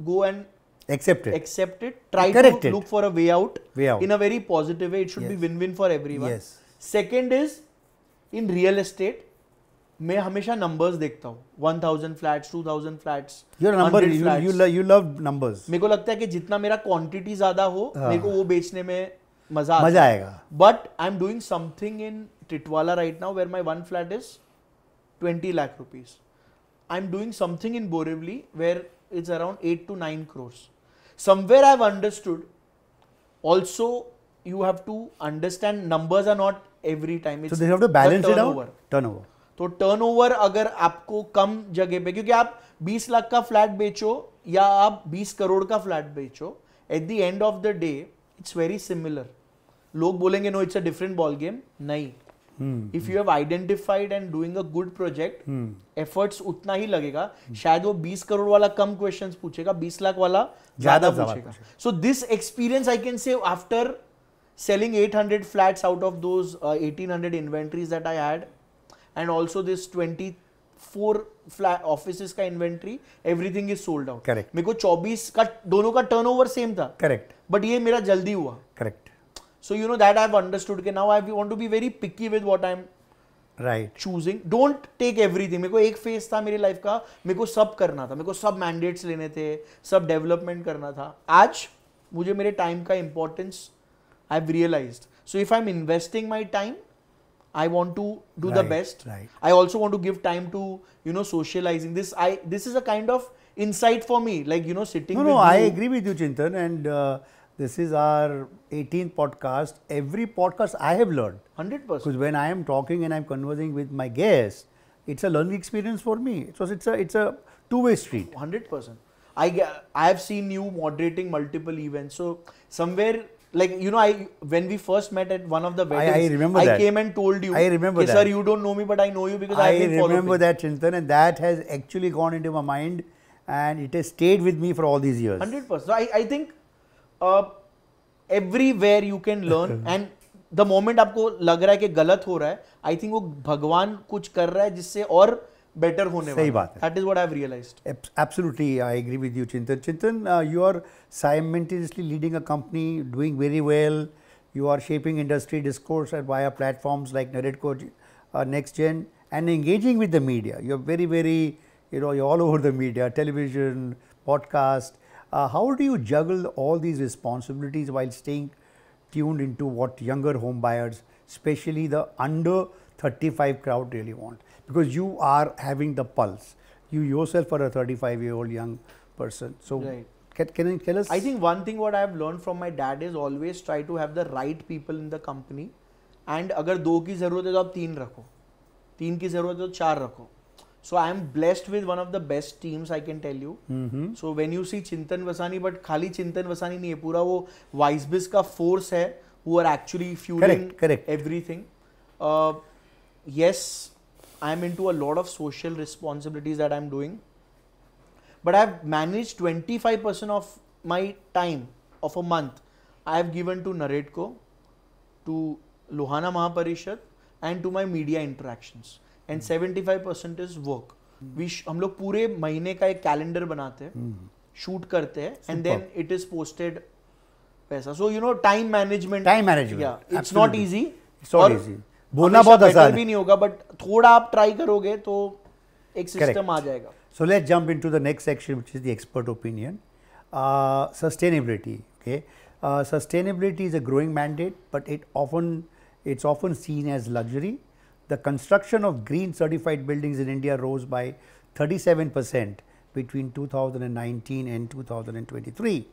go and accept it. Try Correct to it. look for a way out. Way In a very positive way. It should be Yes. win-win for everyone. Yes. Second is in real estate मैं हमेशा numbers देखता हूँ. 1000 flats, 2000 flats. You're a number. 100 flats. You love numbers. मेरे को लगता है कि जितना मेरा क्वांटिटी ज्यादा हो मेरे को वो बेचने में मजा आएगा. But I'm doing something in Titwala right now where my one flat is 20 lakh rupees. I'm doing something in Borivali where it's around 8 to 9 crores. Somewhere I've understood also you have to understand numbers are not every time. It's so they have to balance the it out. Turnover. तो turnover अगर आपको कम जगह पे क्योंकि आप 20 लाख का flat बेचो या आप 20 करोड़ का फ्लैट बेचो at the end of the day it's very similar. लोग बोलेंगे no it's a different ball game. नहीं. If you have identified and doing a good project efforts उतना ही लगेगा. शायद वो 20 करोड़ वाला कम क्वेश्चंस पूछेगा 20 लाख वाला ज्यादा पूछेगा. So this experience I can say after selling 800 flats out of those 1800 inventories that I had and also this 24 flat offices का inventory everything is sold out. Correct. मेरे को 24 का दोनों का turnover same था. Correct. But ये मेरा जल्दी हुआ. Correct. So you know that I've understood कि now I want to be very picky with what I'm choosing. Don't take everything. मेरे को एक phase था मेरी life का मेरे को सब करना था. मेरे को सब mandates लेने थे, सब development करना था. आज मुझे मेरे time का importance I've realized. So if I'm investing my time, I want to do the best. Right. I also want to give time to, you know, socializing. This is a kind of insight for me, like, you know, sitting with you. I agree with you, Chintan, and this is our 18th podcast. Every podcast I have learned. 100%. Because when I am talking and I'm conversing with my guests, it's a learning experience for me. So it's a two-way street. 100%. I have seen you moderating multiple events. So somewhere, like, you know, when we first met at one of the weddings, I remember that. I came and told you, I remember that. Sir, you don't know me, but I know you because I have been following. I remember that, Chintan, and that has actually gone into my mind and it has stayed with me for all these years. 100%. So I think everywhere you can learn and the moment आपको लग रहा है कि गलत हो रहा है, I think वो भगवान कुछ कर रहा है जिससे और better होने वाला है. सही बात है. That is what I have realized. Absolutely, I agree with you, Chintan. Chintan, you are simultaneously leading a company, doing very well. You are shaping industry discourse via platforms like Narredco, NextGen, and engaging with the media. You are very, very, you know, you're all over the media, television, podcast. How do you juggle all these responsibilities while staying tuned into what younger home buyers, especially the under 35 crowd, really want? Because you are having the pulse. You yourself are a 35-year-old young person. So, can you tell us? I think one thing what I have learned from my dad is always try to have the right people in the company. And अगर 2 की ज़रूरत है तो आप 3 रखो. 3 की ज़रूरत है तो 4 रखो. So I am blessed with one of the best teams, I can tell you. So when you see Chintan Vasani, but खाली Chintan Vasani नहीं है, पूरा वो WiseBiz का force है, who are actually fueling everything. Yes, I am into a lot of social responsibilities that I am doing, but I have managed 25% of my time of a month I have given to Narredco, to Lohana Mahaparishad, and to my media interactions. And 75% is work. हम लोग पूरे महीने का एक calendar बनाते हैं, shoot करते हैं, and then it is posted पैसा. So you know, time management. Yeah, it's not easy. It's not easy. बोलना बहुत आसान भी नहीं होगा, but थोड़ा आप ट्राई करोगे तो एक सिस्टम आ जाएगा. So let's jump into the next section, which is the expert opinion. Sustainability. Okay, Sustainability is a growing mandate, but it's often seen as luxury. The construction of green certified buildings in India rose by 37% between 2019 and 2023.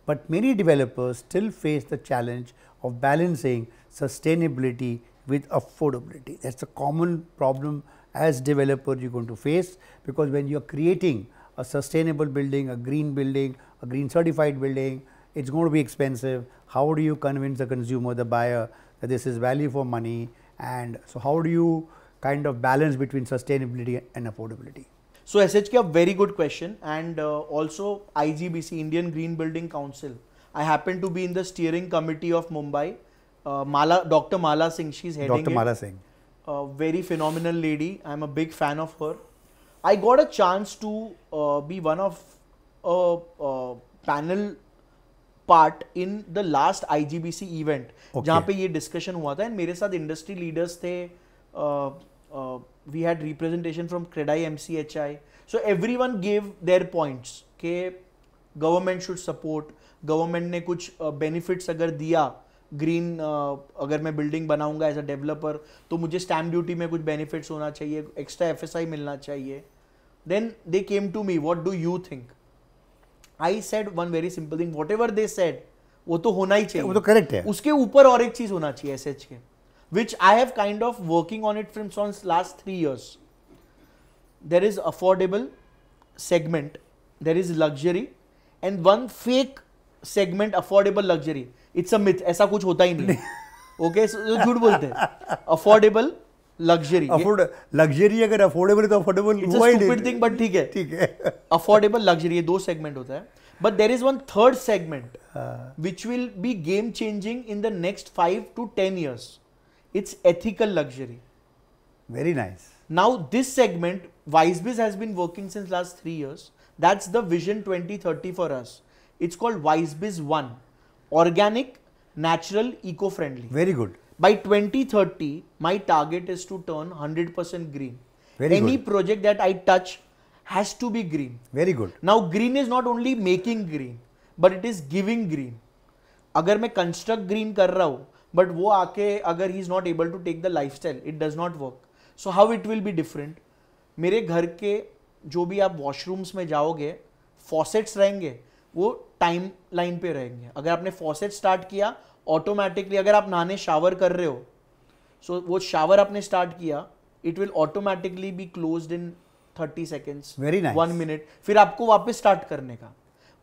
But many developers still face the challenge of balancing sustainability with affordability. That's a common problem as developer you're going to face, because when you're creating a sustainable building, a green certified building, it's going to be expensive. How do you convince the consumer, the buyer, that this is value for money? And so how do you kind of balance between sustainability and affordability? So SHK, a very good question. And also IGBC, Indian Green Building Council. I happen to be in the steering committee of Mumbai. Dr. Mala Singh, she's heading it. Dr. Mala Singh. Very phenomenal lady. I'm a big fan of her. I got a chance to be one of a panel part in the last IGBC event, जहाँ पे ये discussion हुआ था, and मेरे साथ industry leaders थे. We had representation from CREDAI, MCHI. So everyone gave their points कि government should support. Government ने कुछ benefits अगर दिया, green अगर मैं building बनाऊंगा as a developer, तो मुझे stamp duty में कुछ benefits होना चाहिए, extra FSI मिलना चाहिए. Then they came to me, what do you think? I said one very simple thing, whatever they said, वो तो होना ही चाहिए. वो तो correct है. उसके ऊपर और एक चीज होना चाहिए SH के, which I have kind of working on it from last 3 years. There is affordable segment, there is luxury, and one fake segment affordable luxury. It's a myth. ऐसा कुछ होता ही नहीं. Okay, so झूठ बोलते हैं. Affordable luxury. Luxury अगर affordable है तो affordable It's a stupid thing, but ठीक है. ठीक है. Affordable luxury, ये दो segment होता है. But there is one third segment which will be game changing in the next 5 to 10 years. It's ethical luxury. Very nice. Now this segment, WiseBiz has been working since last 3 years. That's the vision 2030 for us. It's called WiseBiz 1. Organic, natural, eco-friendly. Very good. By 2030, my target is to turn 100% green. Very Any good. project that I touch has to be green. Very good. Now green is not only making green, but it is giving green. अगर मैं construct green कर रहा हूँ, but वो आके अगर he is not able to take the lifestyle, it does not work. So how it will be different? मेरे घर के जो भी आप washrooms में जाओगे, faucets रहेंगे, वो टाइम लाइन पे रहेंगे. अगर आपने फॉसेट स्टार्ट किया, ऑटोमेटिकली अगर आप नहाने शावर कर रहे हो, सो वो शावर आपने स्टार्ट किया, it will automatically be closed in 30 seconds, very nice, 1 minute, फिर आपको वापस स्टार्ट करने का.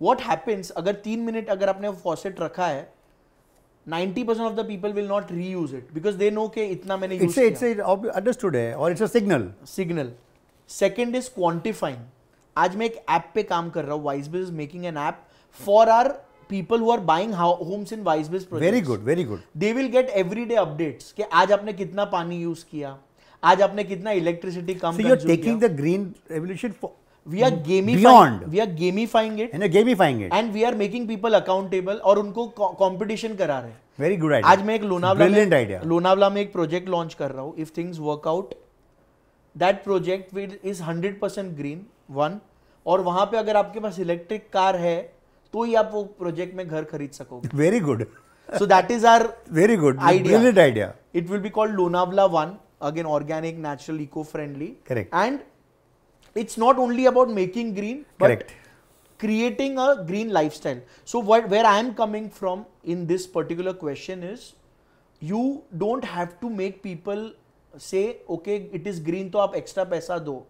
व्हाट हैपेंस अगर 3 मिनट अगर आपने फॉसेट रखा है, 90% of the people will not reuse it because they know के इतना मैंने यूज किया. इट्स अंडरस्टूड है, और it's a signal. Second is quantifying. आज मैं एक ऐप पे काम कर रहा हूँ. WiseBiz is making an app for our people who are buying homes in WiseBiz projects. Very good, very good. They will get everyday updates कि आज आपने कितना पानी यूज किया, आज आपने कितना electricity come So you are taking the green revolution for we are gamifying beyond. We are gamifying it and gamifying it, and we are making people accountable और उनको कंपटीशन करा रहे हैं. Very good idea. आज मैं एक लोनावला में एक प्रोजेक्ट लॉन्च कर रहा हूँ. If things work out, that project is 100% green one. और वहां पे अगर आपके पास इलेक्ट्रिक कार है तो ही आप वो प्रोजेक्ट में घर खरीद सकोगे. Very good. So that is our very good idea. Brilliant idea. It will be called Lonavala 1. Again, organic, natural, eco-friendly. Correct. And it's not only about making green, but Correct. creating a green lifestyle. So where I am coming from in this particular question is, you don't have to make people say, okay, it is green, तो आप extra पैसा दो.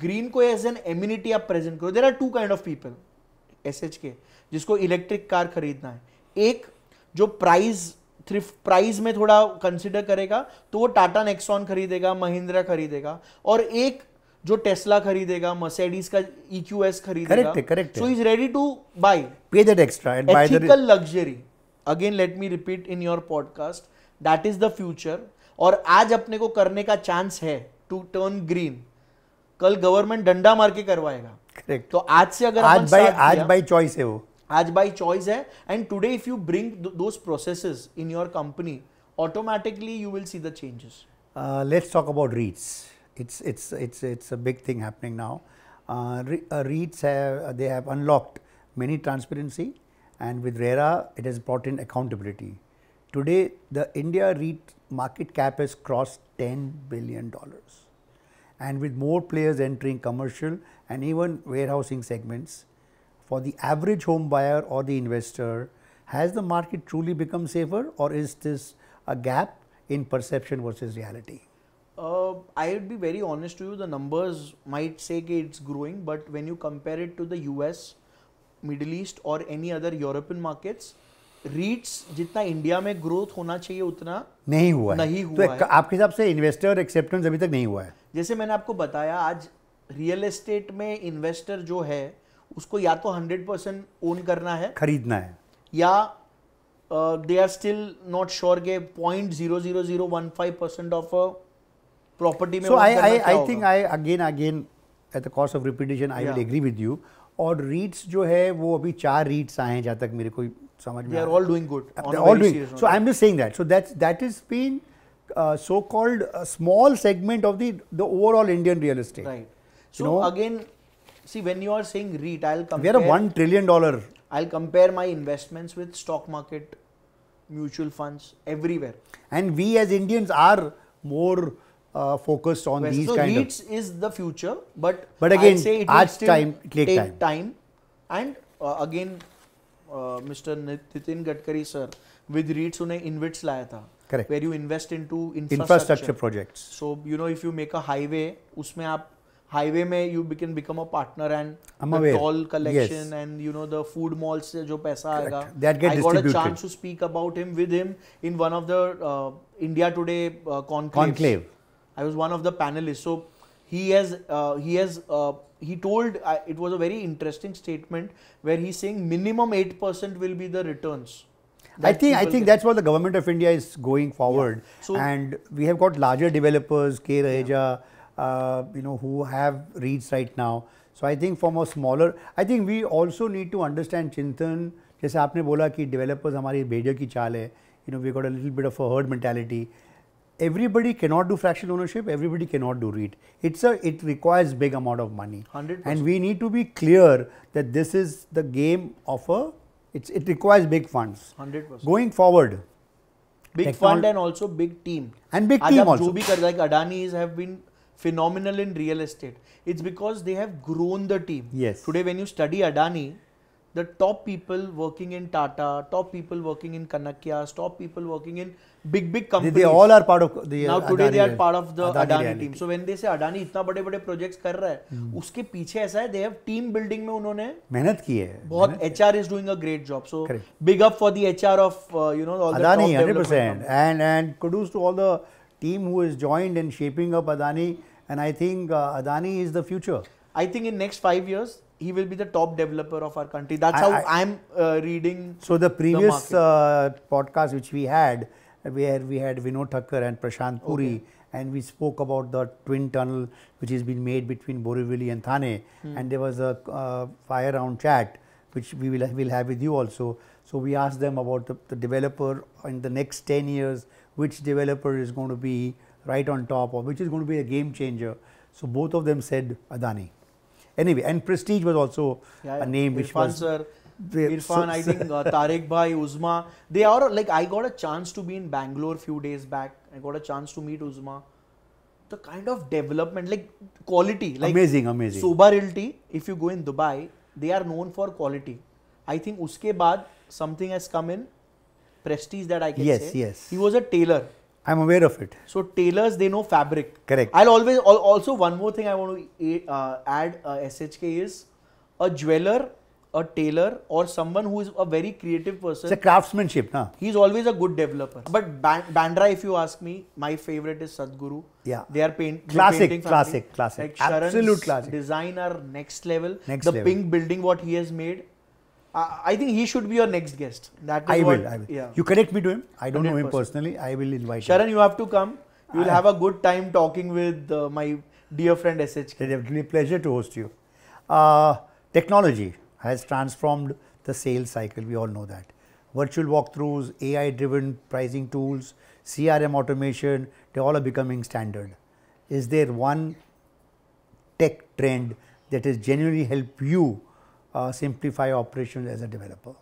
Green को as an amenity आप present करो. There are two kind of people S H K, जिसको electric car खरीदना है. एक जो प्राइस में थोड़ा कंसिडर करेगा तो वो टाटा नेक्सॉन खरीदेगा, महिंद्रा खरीदेगा. और एक जो टेस्ला खरीदेगा, मर्सिडीज का EQS खरीदेगा. Correct. So is ready to buy, pay that extra and buy the ethical luxury. Again let me repeat in your podcast, that is the future. और आज अपने को करने का चांस है टू टर्न ग्रीन. कल गवर्नमेंट डंडा मार के करवाएगा. करेक्ट. तो आज से अगर आज बाय चॉइस है वो. आज बाय चॉइस है. And today if you bring those processes in your company, automatically you will see the changes. Let's talk about REITs. It's a big thing happening now. REITs have unlocked many transparency, and with RERA, it has brought in accountability. Today, the India REIT market cap has crossed $10 billion. And with more players entering commercial and even warehousing segments, for the average home buyer or the investor, has the market truly become safer, or is this a gap in perception versus reality? I would be very honest to you, the numbers might say that it's growing, but when you compare it to the US, Middle East or any other European markets, REITs जितना India में growth होना चाहिए उतना नहीं हुआ है। तो आपके हिसाब से इन्वेस्टर एक्सेप्टेंस अभी तक नहीं हुआ है? जैसे मैंने आपको बताया, आज रियल एस्टेट में इन्वेस्टर जो है उसको या तो 100% ओन करना है, खरीदना है, या they are still not sure के 0.00015% ऑफ अ प्रॉपर्टी में। So I think I again at the cost of repetition I will agree with you. और REITs जो है वो अभी 4 REITs आए हैं जहाँ तक मेरे को समझ में। They are all doing good. They are all doing. So I'm just saying that. So that has been so-called a small segment of the overall Indian real estate. Right. So again, see, when you are saying REIT, I'll compare. We are a $1 trillion. I'll compare my investments with stock market, mutual funds, everywhere. And we as Indians are more focused on these kind of. So REITs is the future, but again, I'd say it will still take time. And again, Mr. Nitin Gadkari sir, with REITs उन्हें InvITs लाया था. Correct. Where you invest into infrastructure projects. So you know, if you make a highway, उसमें आप highway में you can become a partner, and the toll collection, and you know the food malls से जो पैसा आएगा. That get I got a chance to speak about him with him in one of the India Today conclave. I was one of the panelists. So he told, it was a very interesting statement where he's saying minimum 8% will be the returns. I think that's what the government of India is going forward. Yeah. So, and we have got larger developers, K. Raheja, who have REITs right now. So I think from a smaller, I think we also need to understand, Chintan, जैसे आपने बोला कि developers हमारी भेड़ियों की चाल है, we got a little bit of a herd mentality. Everybody cannot do fractional ownership, everybody cannot do REIT. It requires big amount of money. 100%. And we need to be clear that this is the game of it requires big funds. 100%. Going forward. Big fund and also big team. And big team also. जो भी कर, like Adani's have been phenomenal in real estate. It's because they have grown the team. Yes. Today when you study Adani, the top people working in Tata, top people working in Kanakya, top people working in big companies. They all are part of the now today Adani, they are part of the Adani team. So when they say Adani इतना बड़े-बड़े projects कर रहा है, उसके पीछे ऐसा है, they have team building में उन्होंने मेहनत की है. बहुत HR is doing a great job. So big up for the HR of all Adani, the top 100%. And kudos to all the team who has joined in shaping up Adani. And I think Adani is the future. I think in next 5 years, he will be the top developer of our country. That's how I'm reading. So the previous podcast which we had, where we had Vinod Thakkar and Prashant Puri, and we spoke about the twin tunnel which has been made between Borivali and Thane, and there was a fire round chat which we will have with you also. So we asked them about the developer in the next 10 years, which developer is going to be right on top, or which is going to be a game changer. So both of them said Adani. Anyway, and Prestige was also a name which was. Sir, Irfan, I think Tariq Bhai, Uzma, they are like, I got a chance to be in Bangalore few days back. I got a chance to meet Uzma. The kind of development, like quality, like amazing. Sobha Realty, if you go in Dubai, they are known for quality. I think uske baad something has come in Prestige that I can say. Yes. He was a tailor. I'm aware of it. So tailors, they know fabric. Correct. I'll always, also one more thing I want to add SHK is a jeweler, a tailor, or someone who is a very creative person. It's a craftsmanship, na? He's always a good developer. But Bandra, if you ask me, my favorite is Sadhguru. Yeah. They are painting. Classic. Like Absolute classic. Design are next level. Next the level. pink building what he has made. I think he should be your next guest. That is I will. Yeah. You connect me to him. I don't 100%. know him personally. I will invite Sharan, him. you have to come. You will have a good time talking with my dear friend SHK. It will be a pleasure to host you. Technology has transformed the sales cycle. We all know that. Virtual walkthroughs, AI-driven pricing tools, CRM automation, they all are becoming standard. Is there one tech trend that has genuinely helped you simplify operations as a developer?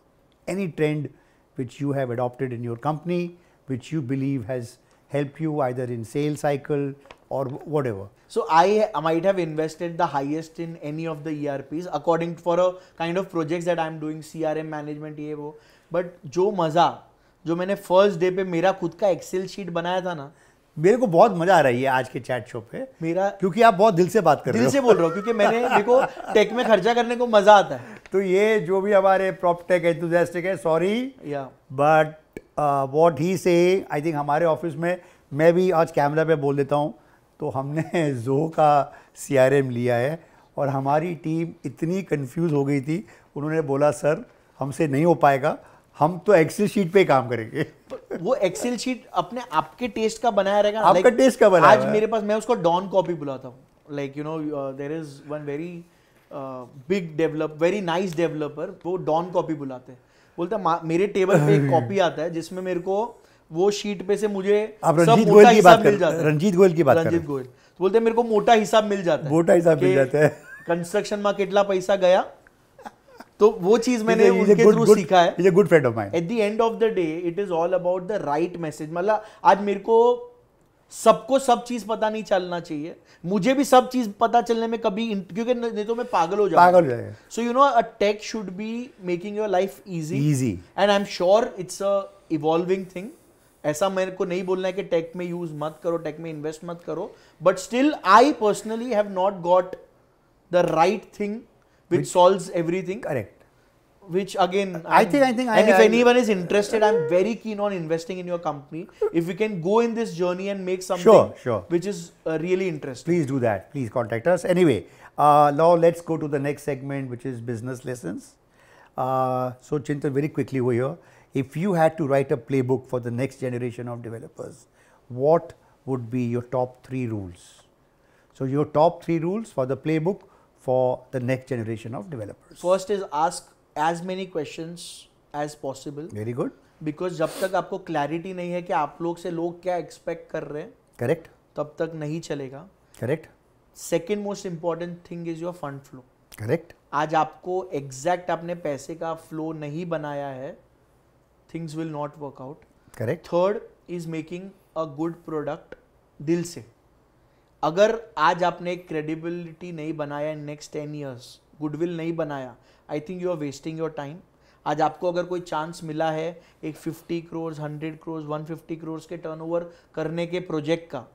any trend which you have adopted in your company, which you believe has helped you either in sales cycle or whatever. So I might have invested the highest in any of the ERPs according for a kind of projects that I am doing, CRM management ये वो. But जो मजा जो मैंने first day पे मेरा खुद का एक्सेल शीट बनाया था ना, मेरे को बहुत मजा आ रही है आज के चैट शो पे मेरा, क्योंकि आप बहुत दिल से बात कर रहे हो. दिल से बोल रहा हूँ क्योंकि मेरे को टेक में खर्चा करने को मजा आता है. तो ये जो भी हमारे प्रॉप टेक एंथुसियास्टिक है, सॉरी, बट व्हाट ही से, आई थिंक हमारे ऑफिस में, मैं भी आज कैमरा पे बोल देता हूँ, तो हमने ज़ो का CRM लिया है और हमारी टीम इतनी कंफ्यूज हो गई थी. उन्होंने बोला सर हमसे नहीं हो पाएगा, हम तो एक्सेल शीट पे काम करेंगे. वो एक्सेल शीट अपने आपके टेस्ट का बनाया रहेगा. आपका टेस्ट का बनाया. आज मेरे पास, मैं उसको डॉन कॉपी बुलाता हूँ. Like you know there is one very big develop, very nice developer, वो डॉन कॉपी बुलाते हैं. बोलता मेरे टेबल पे एक कॉपी आता है जिसमें मेरे को वो शीट पे से मुझे सब मोटा हिसाब मिल जाता है. रंजीत गोयल की बात कर. रंजीत गोयल तो बोलते हैं मेरे को मोटा हिसाब मिल जाता है. मोटा हिसाब मिल जाता है. कंस्ट्रक्शन में कितना पैसा गया, तो वो चीज मैंने उनके थ्रू सीखा है. He's a good friend of mine. At the end of the day, it is all about the right message. मतलब आज मेरे को सबको सब चीज पता नहीं चलना चाहिए, मुझे भी सब चीज पता चलने में कभी, क्योंकि नहीं तो मैं पागल हो जाऊंगा. So you know, a tech should be making your life easy. And I'm sure it's a evolving thing. ऐसा मेरे को नहीं बोलना है कि टेक में यूज मत करो, टेक में इन्वेस्ट मत करो, but still I personally have not got the right thing which solves everything. Correct. Which again, I think, and if anyone is interested, I'm very keen on investing in your company. If we can go in this journey and make something sure. which is really interesting. Please do that. Please contact us. Anyway, now let's go to the next segment, which is business lessons. So Chintan, very quickly over here, if you had to write a playbook for the next generation of developers, what would be your top 3 rules? So your top 3 rules for the playbook for the next generation of developers. First is ask as many questions as possible. Very good. Because जब तक आपको clarity नहीं है कि आप लोग से लोग क्या एक्सपेक्ट कर रहे हैं, करेक्ट, तब तक नहीं चलेगा. Correct. Second most important thing is your fund flow. Correct. आज आपको एग्जैक्ट आपने पैसे का फ्लो नहीं बनाया है, things will not work out. Correct. Third is making a good product दिल से. अगर आज आपने क्रेडिबिलिटी नहीं बनाया इन नेक्स्ट 10 years, गुडविल नहीं बनाया, I think you are wasting your time. आज आपको अगर कोई चांस मिला है एक 50 crores, 100 crores, 150 crores के टर्नओवर करने के प्रोजेक्ट का,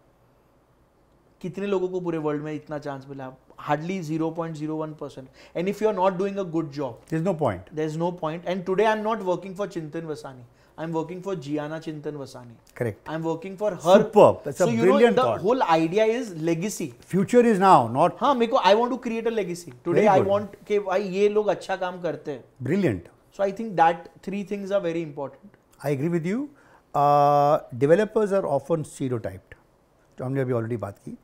कितने लोगों को पूरे वर्ल्ड में इतना चांस मिला? Hardly 0.01%. And if you are not doing a good job, there is no point. There is no point. And today I am not working for Chintan Vasani, I am working for Gianna Chintan Vasani. Correct. I am working for her. Superb. That's so a brilliant the thought. whole idea is legacy. Future is now, not. हाँ, मेरे को I want to create a legacy. Today I want कि भाई ये लोग अच्छा काम करते हैं. Brilliant. So I think that 3 things are very important. I agree with you. Developers are often stereotyped. तो हमने अभी already बात की.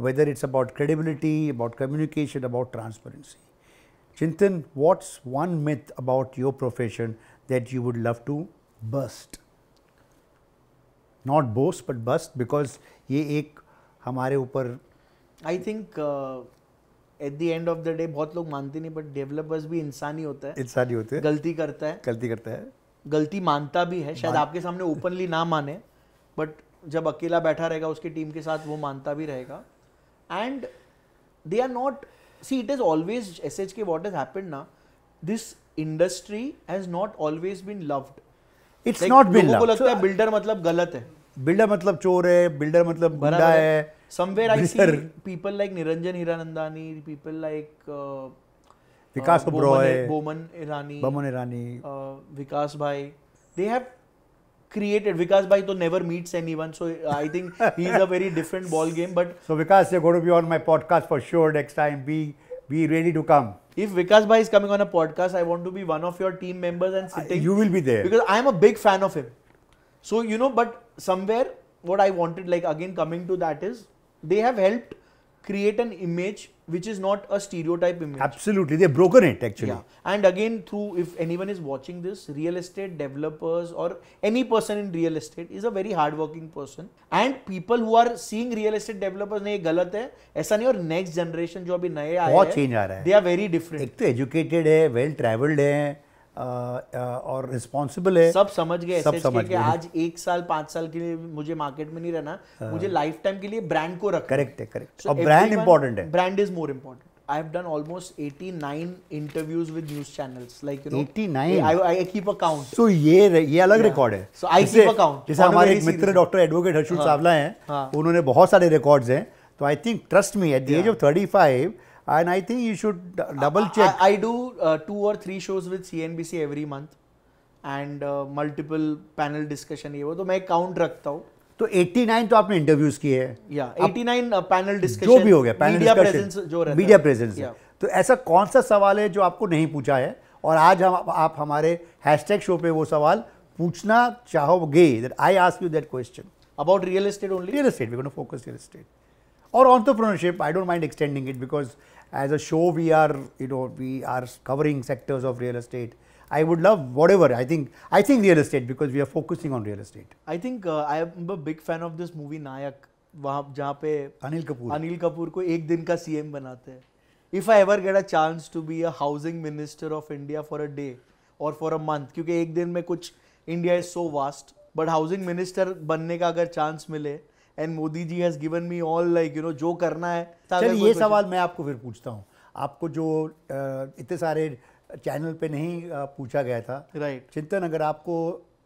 Whether it's about credibility, about communication, about transparency. Chintan, what's one myth about your profession that you would love to burst? Not boast, but burst, because ये एक हमारे ऊपर. I think at the end of the day बहुत लोग मानते नहीं, but developers भी इंसान ही होता है. इंसान ही होते हैं. गलती करता है. गलती करता है. गलती मानता भी है. शायद आपके सामने ओपनली ना माने, बट जब अकेला बैठा रहेगा उसकी टीम के साथ वो मानता भी रहेगा. And they are not. See, it is always SHK. What has happened now? This industry has not always been loved. It's not been लोगों को loved. लगता है बिल्डर मतलब गलत है. बिल्डर मतलब चोर है, बिल्डर मतलब गुंडा है. Somewhere I see people like Niranjan Hiranandani, people like Vikas Oberoi, Boman Irani, Vikas Bhai. They have created. Vikas Bhai तो never meets anyone, so I think he is a very different ball game. But so Vikas, you're going to be on my podcast for sure next time. Be ready to come. If Vikas Bhai is coming on a podcast, I want to be one of your team members and sitting. You will be there. Because I am a big fan of him. So, you know, but somewhere what I wanted, like again coming to that is, they have helped create an image which is not a stereotype image. Absolutely. They've broken it actually. Yeah. And again, through, if anyone is watching this, real estate developers or any person in real estate is a very hardworking person. And people who are seeing real estate developers, नहीं गलत है, ऐसा नहीं. और next generation जो अभी नए आए हैं, बहुत change आ रहा है. They are very different. एक तो educated है, well traveled है, और रिस्पॉन्सिबल है। सब समझ गए सब समझ कि गए। आज 1 साल 5 साल के लिए मुझे मार्केट में नहीं रहना, मुझे लाइफ टाइम के लिए ब्रांड को रखना। करेक्ट है, करेक्ट। और ब्रांड इंपॉर्टेंट है। Brand is more important. I have done almost 89 interviews with news channels, like 89? I keep a count. So ये अलग रिकॉर्ड है। So I keep a count. जैसे हमारे एक मित्र डॉक्टर एडवोकेट हर्षुल सावला हैं, उन्होंने बहुत सारे रिकॉर्ड्स हैं। तो I think, trust me, at the age of 35, and I think you should double check. I do 2 or 3 shows with CNBC every month and multiple panel discussion, ये वो, तो मैं काउंट रखता हूँ। तो 89 तो आपने इंटरव्यूज किए हैं। या 89 पैनल डिस्कशन, जो भी हो गया, पैनल मीडिया डिस्कशन, प्रेजेंस जो रहता है, मीडिया प्रेजेंस। तो ऐसा कौन सा सवाल है जो आपको नहीं पूछा है और आज आप हमारे हैशटैग शो पे वो सवाल पूछना चाहोगे? That I ask you that question about real estate only. Real estate, we gonna focus real estate और entrepreneurship. I don't mind extending it because as a show we are covering sectors of real estate. I would love whatever. I think real estate because we are focusing on real estate. I think I am a big fan of this movie Nayak, वहाँ जहाँ पे अनिल कपूर को एक दिन का CM बनाते हैं. If I ever get a chance to be a housing minister of India for a day or for a month, क्योंकि एक दिन में कुछ India is so vast, but housing minister बनने का अगर chance मिले and Modi ji has given me all like जो करना है. चलिए ये सवाल मैं आपको फिर पूछता हूँ. आपको जो इतने सारे चैनल पे नहीं पूछा गया था, राइट चिंतन, अगर आपको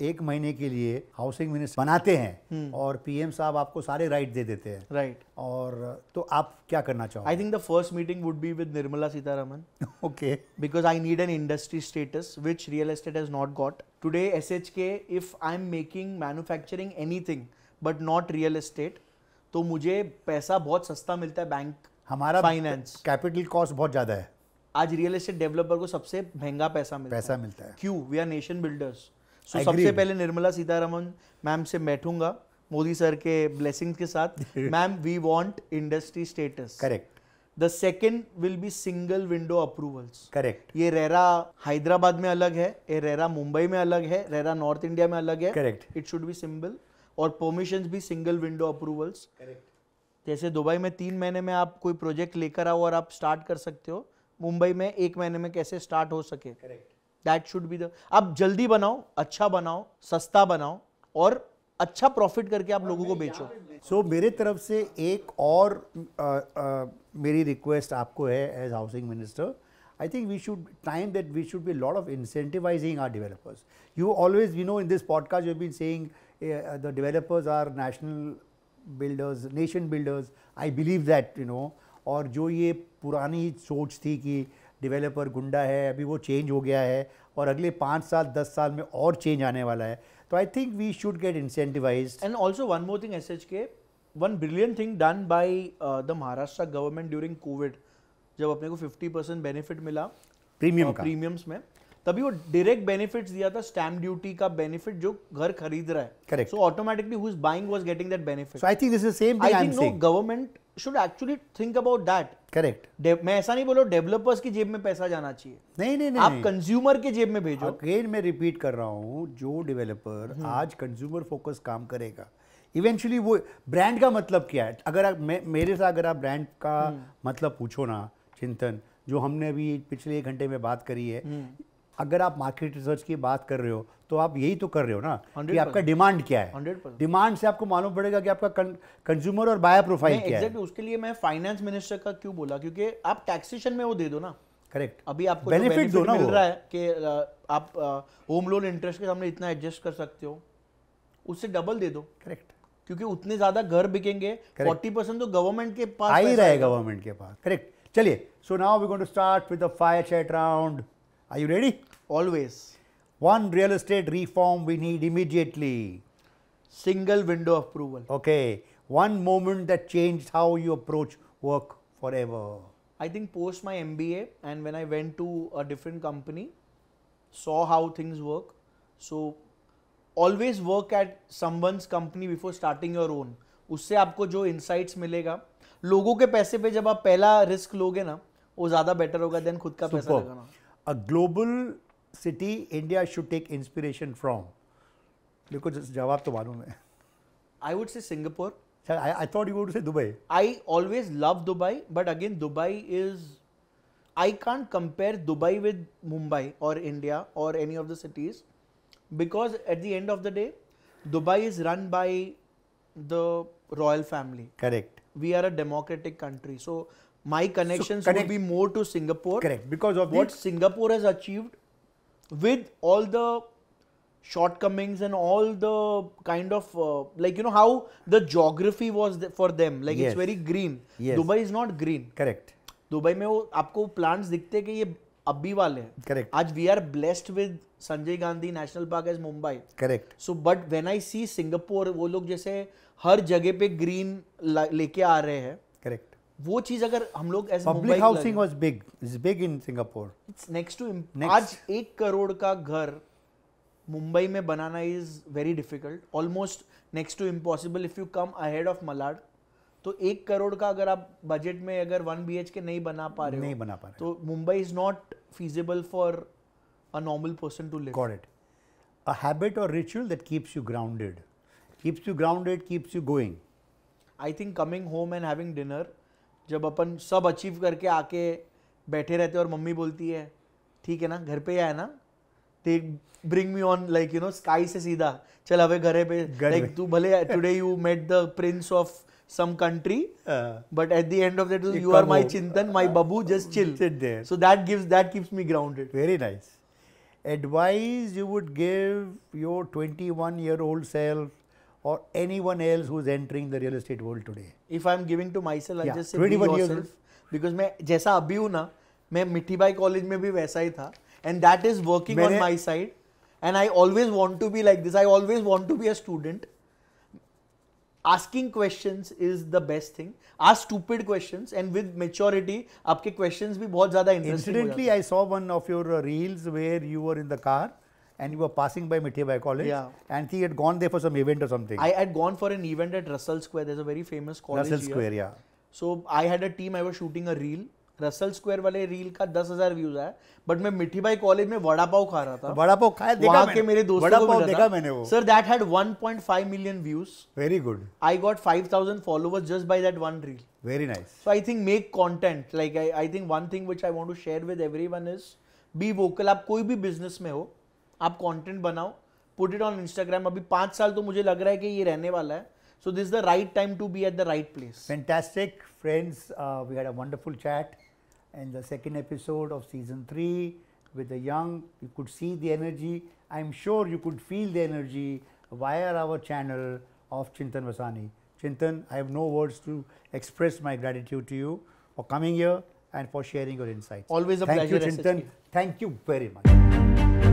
1 महीने के लिए हाउसिंग मिनिस्टर बनाते हैं और पीएम साहब आपको सारे राइट दे देते हैं, राइट, और तो आप क्या करना चाहोगे? I think the first meeting would be with Nirmala Sitharaman. Okay, because I need an industry status which real estate has not got today. SHK, if I am making manufacturing anything but not real estate, तो मुझे पैसा बहुत सस्ता मिलता है. Bank, हमारा finance, capital cost बहुत ज्यादा है. आज रियल एस्टेट डेवलपर को सबसे महंगा पैसा मिलता है. क्यों? We are nation builders. So सबसे पहले निर्मला सीतारमन मैम से बैठूंगा, मोदी सर के ब्लेसिंग्स के साथ. Ma'am, we want industry status. Correct. The second will be single window approvals. Correct. ये रेरा हैदराबाद में अलग है, ये रेरा मुंबई में अलग है, रेरा नॉर्थ इंडिया में अलग है. Correct. It should be simple और परमिशंस भी सिंगल विंडो अप्रूवल्स. जैसे दुबई में 3 महीने में आप कोई प्रोजेक्ट लेकर आओ और आप स्टार्ट कर सकते हो, मुंबई में 1 महीने में कैसे स्टार्ट हो सके. That should be the. आप जल्दी बनाओ, अच्छा बनाओ, सस्ता बनाओ और अच्छा प्रॉफिट करके आप लोगों को बेचो. सो मेरे तरफ से एक और मेरी रिक्वेस्ट आपको है as housing minister. I think we should be a lot of incentivizing our developers. You always, in this podcast you've been saying the developers are national builders, nation builders. I believe that, और जो ये पुरानी सोच थी कि developer गुंडा है, अभी वो चेंज हो गया है और अगले 5 साल 10 साल में और चेंज आने वाला है. तो I think we should get incentivised. And also one more thing, SHK, one brilliant thing done by the Maharashtra government during COVID, जब अपने को 50% बेनिफिट मिला प्रीमियम्स में, तभी वो डायरेक्ट बेनिफिट्स दिया था. स्टैम्प ड्यूटी का बेनिफिट जो घर खरीद रहा है. Correct. So automatically who is buying was getting that benefit. So I think this is same thing I am saying. Government should actually think about that. Correct. मैं ऐसा नहीं बोल रहा डेवलपर्स की जेब में पैसा जाना चाहिए. नहीं, आप कंज्यूमर के जेब में भेजो. अगेन मैं रिपीट कर रहा हूँ, जो डेवलपर आज कंज्यूमर फोकस काम करेगा, इवेंचुअली वो ब्रांड का मतलब क्या है? अगर आप मेरे से अगर आप ब्रांड का मतलब पूछो ना चिंतन, जो हमने अभी पिछले 1 घंटे में बात करी है, अगर आप मार्केट रिसर्च की बात कर रहे हो तो आप यही तो कर रहे हो ना कि आपका डिमांड क्या है. 100%. डिमांड से आपको मालूम पड़ेगा कि आपका कंज्यूमर और बायर प्रोफाइल क्या है. उसके लिए मैं फाइनेंस मिनिस्टर का क्यों बोला, क्योंकि आप टैक्सेशन में वो दे दो ना. करेक्ट. अभी आपको बेनिफिट दो ना, मिल रहा है कि आप होम लोन इंटरेस्ट के सामने इतना एडजस्ट कर सकते हो, उससे डबल दे दो. करेक्ट. क्योंकि उतने ज्यादा घर बिकेंगे. 40% तो गवर्नमेंट के पास आ ही रहा है, गवर्नमेंट के पास. करेक्ट. चलिए, so now we going to start with the fire chat round. Are you ready? Always. One real estate reform we need immediately. Single window approval. Okay. One moment that changed how you approach work forever. I think post my MBA and when I went to a different company, saw how things work. So always work at someone's company before starting your own. उससे आपको जो insights मिलेगा, लोगों के पैसे पे जब आप पहला रिस्क लोगे ना, वो ज़्यादा बेटर होगा देन खुद का पैसा लगाना. A global city India should take inspiration from. देखो जवाब तो मालूम है. I would say Singapore. I thought you would say Dubai. I always love Dubai, but again Dubai is I can't compare Dubai with Mumbai or India or any of the cities, because at the end of the day, Dubai is run by the royal family. Correct. We are a democratic country, so my connections connect- would be more to Singapore. Correct. Because of What the Singapore has achieved with all the shortcomings and all the kind of like, you know, how the geography was for them, like Yes. it's very green. Yes. Dubai is not green. correct. Dubai में वो आपको plants दिखते हैं कि ये अभी वाले हैं. Correct. आज we are blessed with Sanjay Gandhi National Park as Mumbai. Correct. So but when I see Singapore, वो लोग जैसे हर जगह पे ग्रीन लेके आ रहे हैं. Correct. वो चीज अगर हम लोग as Public housing was big. It's big in Singapore. It's next to Next. आज 1 करोड़ का घर मुंबई में बनाना is very difficult, almost next to impossible if you come ahead of Malad. तो 1 करोड़ का अगर आप बजट में अगर 1 BHK नहीं बना पा रहे नहीं हो, बना पा रहे. तो Mumbai is not feasible for a normal person to live. Got it. A habit or ritual that keeps you grounded. Keeps you grounded, keeps you going. I think coming home and having dinner, जब अपन सब achieve करके आके बैठे रहते हैं और mummy बोलती है ठीक है ना, घर पे आया ना, they bring me on like, you know, sky से सीधा चल अबे घरे पे, like तू भले today you met the prince of some country, but at the end of that you are come my home. Chintan, my babu, just chill. Sit there. So that keeps me grounded. Very nice. Advice you would give your 21-year-old self or anyone else who's entering the real estate world today? If I'm giving to myself, I Yeah, just say be 21 years yourself. Because मैं जैसा अभी हूँ ना, मैं मिठी by college में भी वैसा ही था, and that is working on my side, and I always want to be like this. I always want to be a student. Asking questions is the best thing. Ask stupid questions, and with maturity, आपके questions भी बहुत ज़्यादा interesting हो Incidentally, I saw one of your reels where you were in the car and you were passing by Mithaibai College, Yeah. and he had gone there for some event or something. I had gone for an event at Russell Square. There's a very famous college Russell here. Square, yeah. So I had a team. I was shooting a reel. Russell square वाले reel का 10,000 views आया, but मैं मिठी by college में वड़ा पाव खा रहा था. वड़ा पाव खाया, देखा वहाँ मैंने. के मेरे दोस्तों वड़ा को पाव मिला देखा था. मैंने वो. Sir that had 1.5 million views. Very good. I got 5,000 followers just by that one reel. Very nice. So I think make content. Like I think one thing which I want to share with everyone is be vocal. आप कोई भी business में हो, आप content बनाओ, put it on Instagram. अभी 5 साल तो मुझे लग रहा है कि ये रहने वाला है. So this is the right time to be at the right place. Fantastic, friends. We had a wonderful chat in the second episode of season 3 with the young. You could see the energy. I'm sure you could feel the energy via our channel of Chintan Vasani. Chintan, I have no words to express my gratitude to you for coming here and for sharing your insights. Always a Thank pleasure, you, Chintan. SSK. Thank you very much.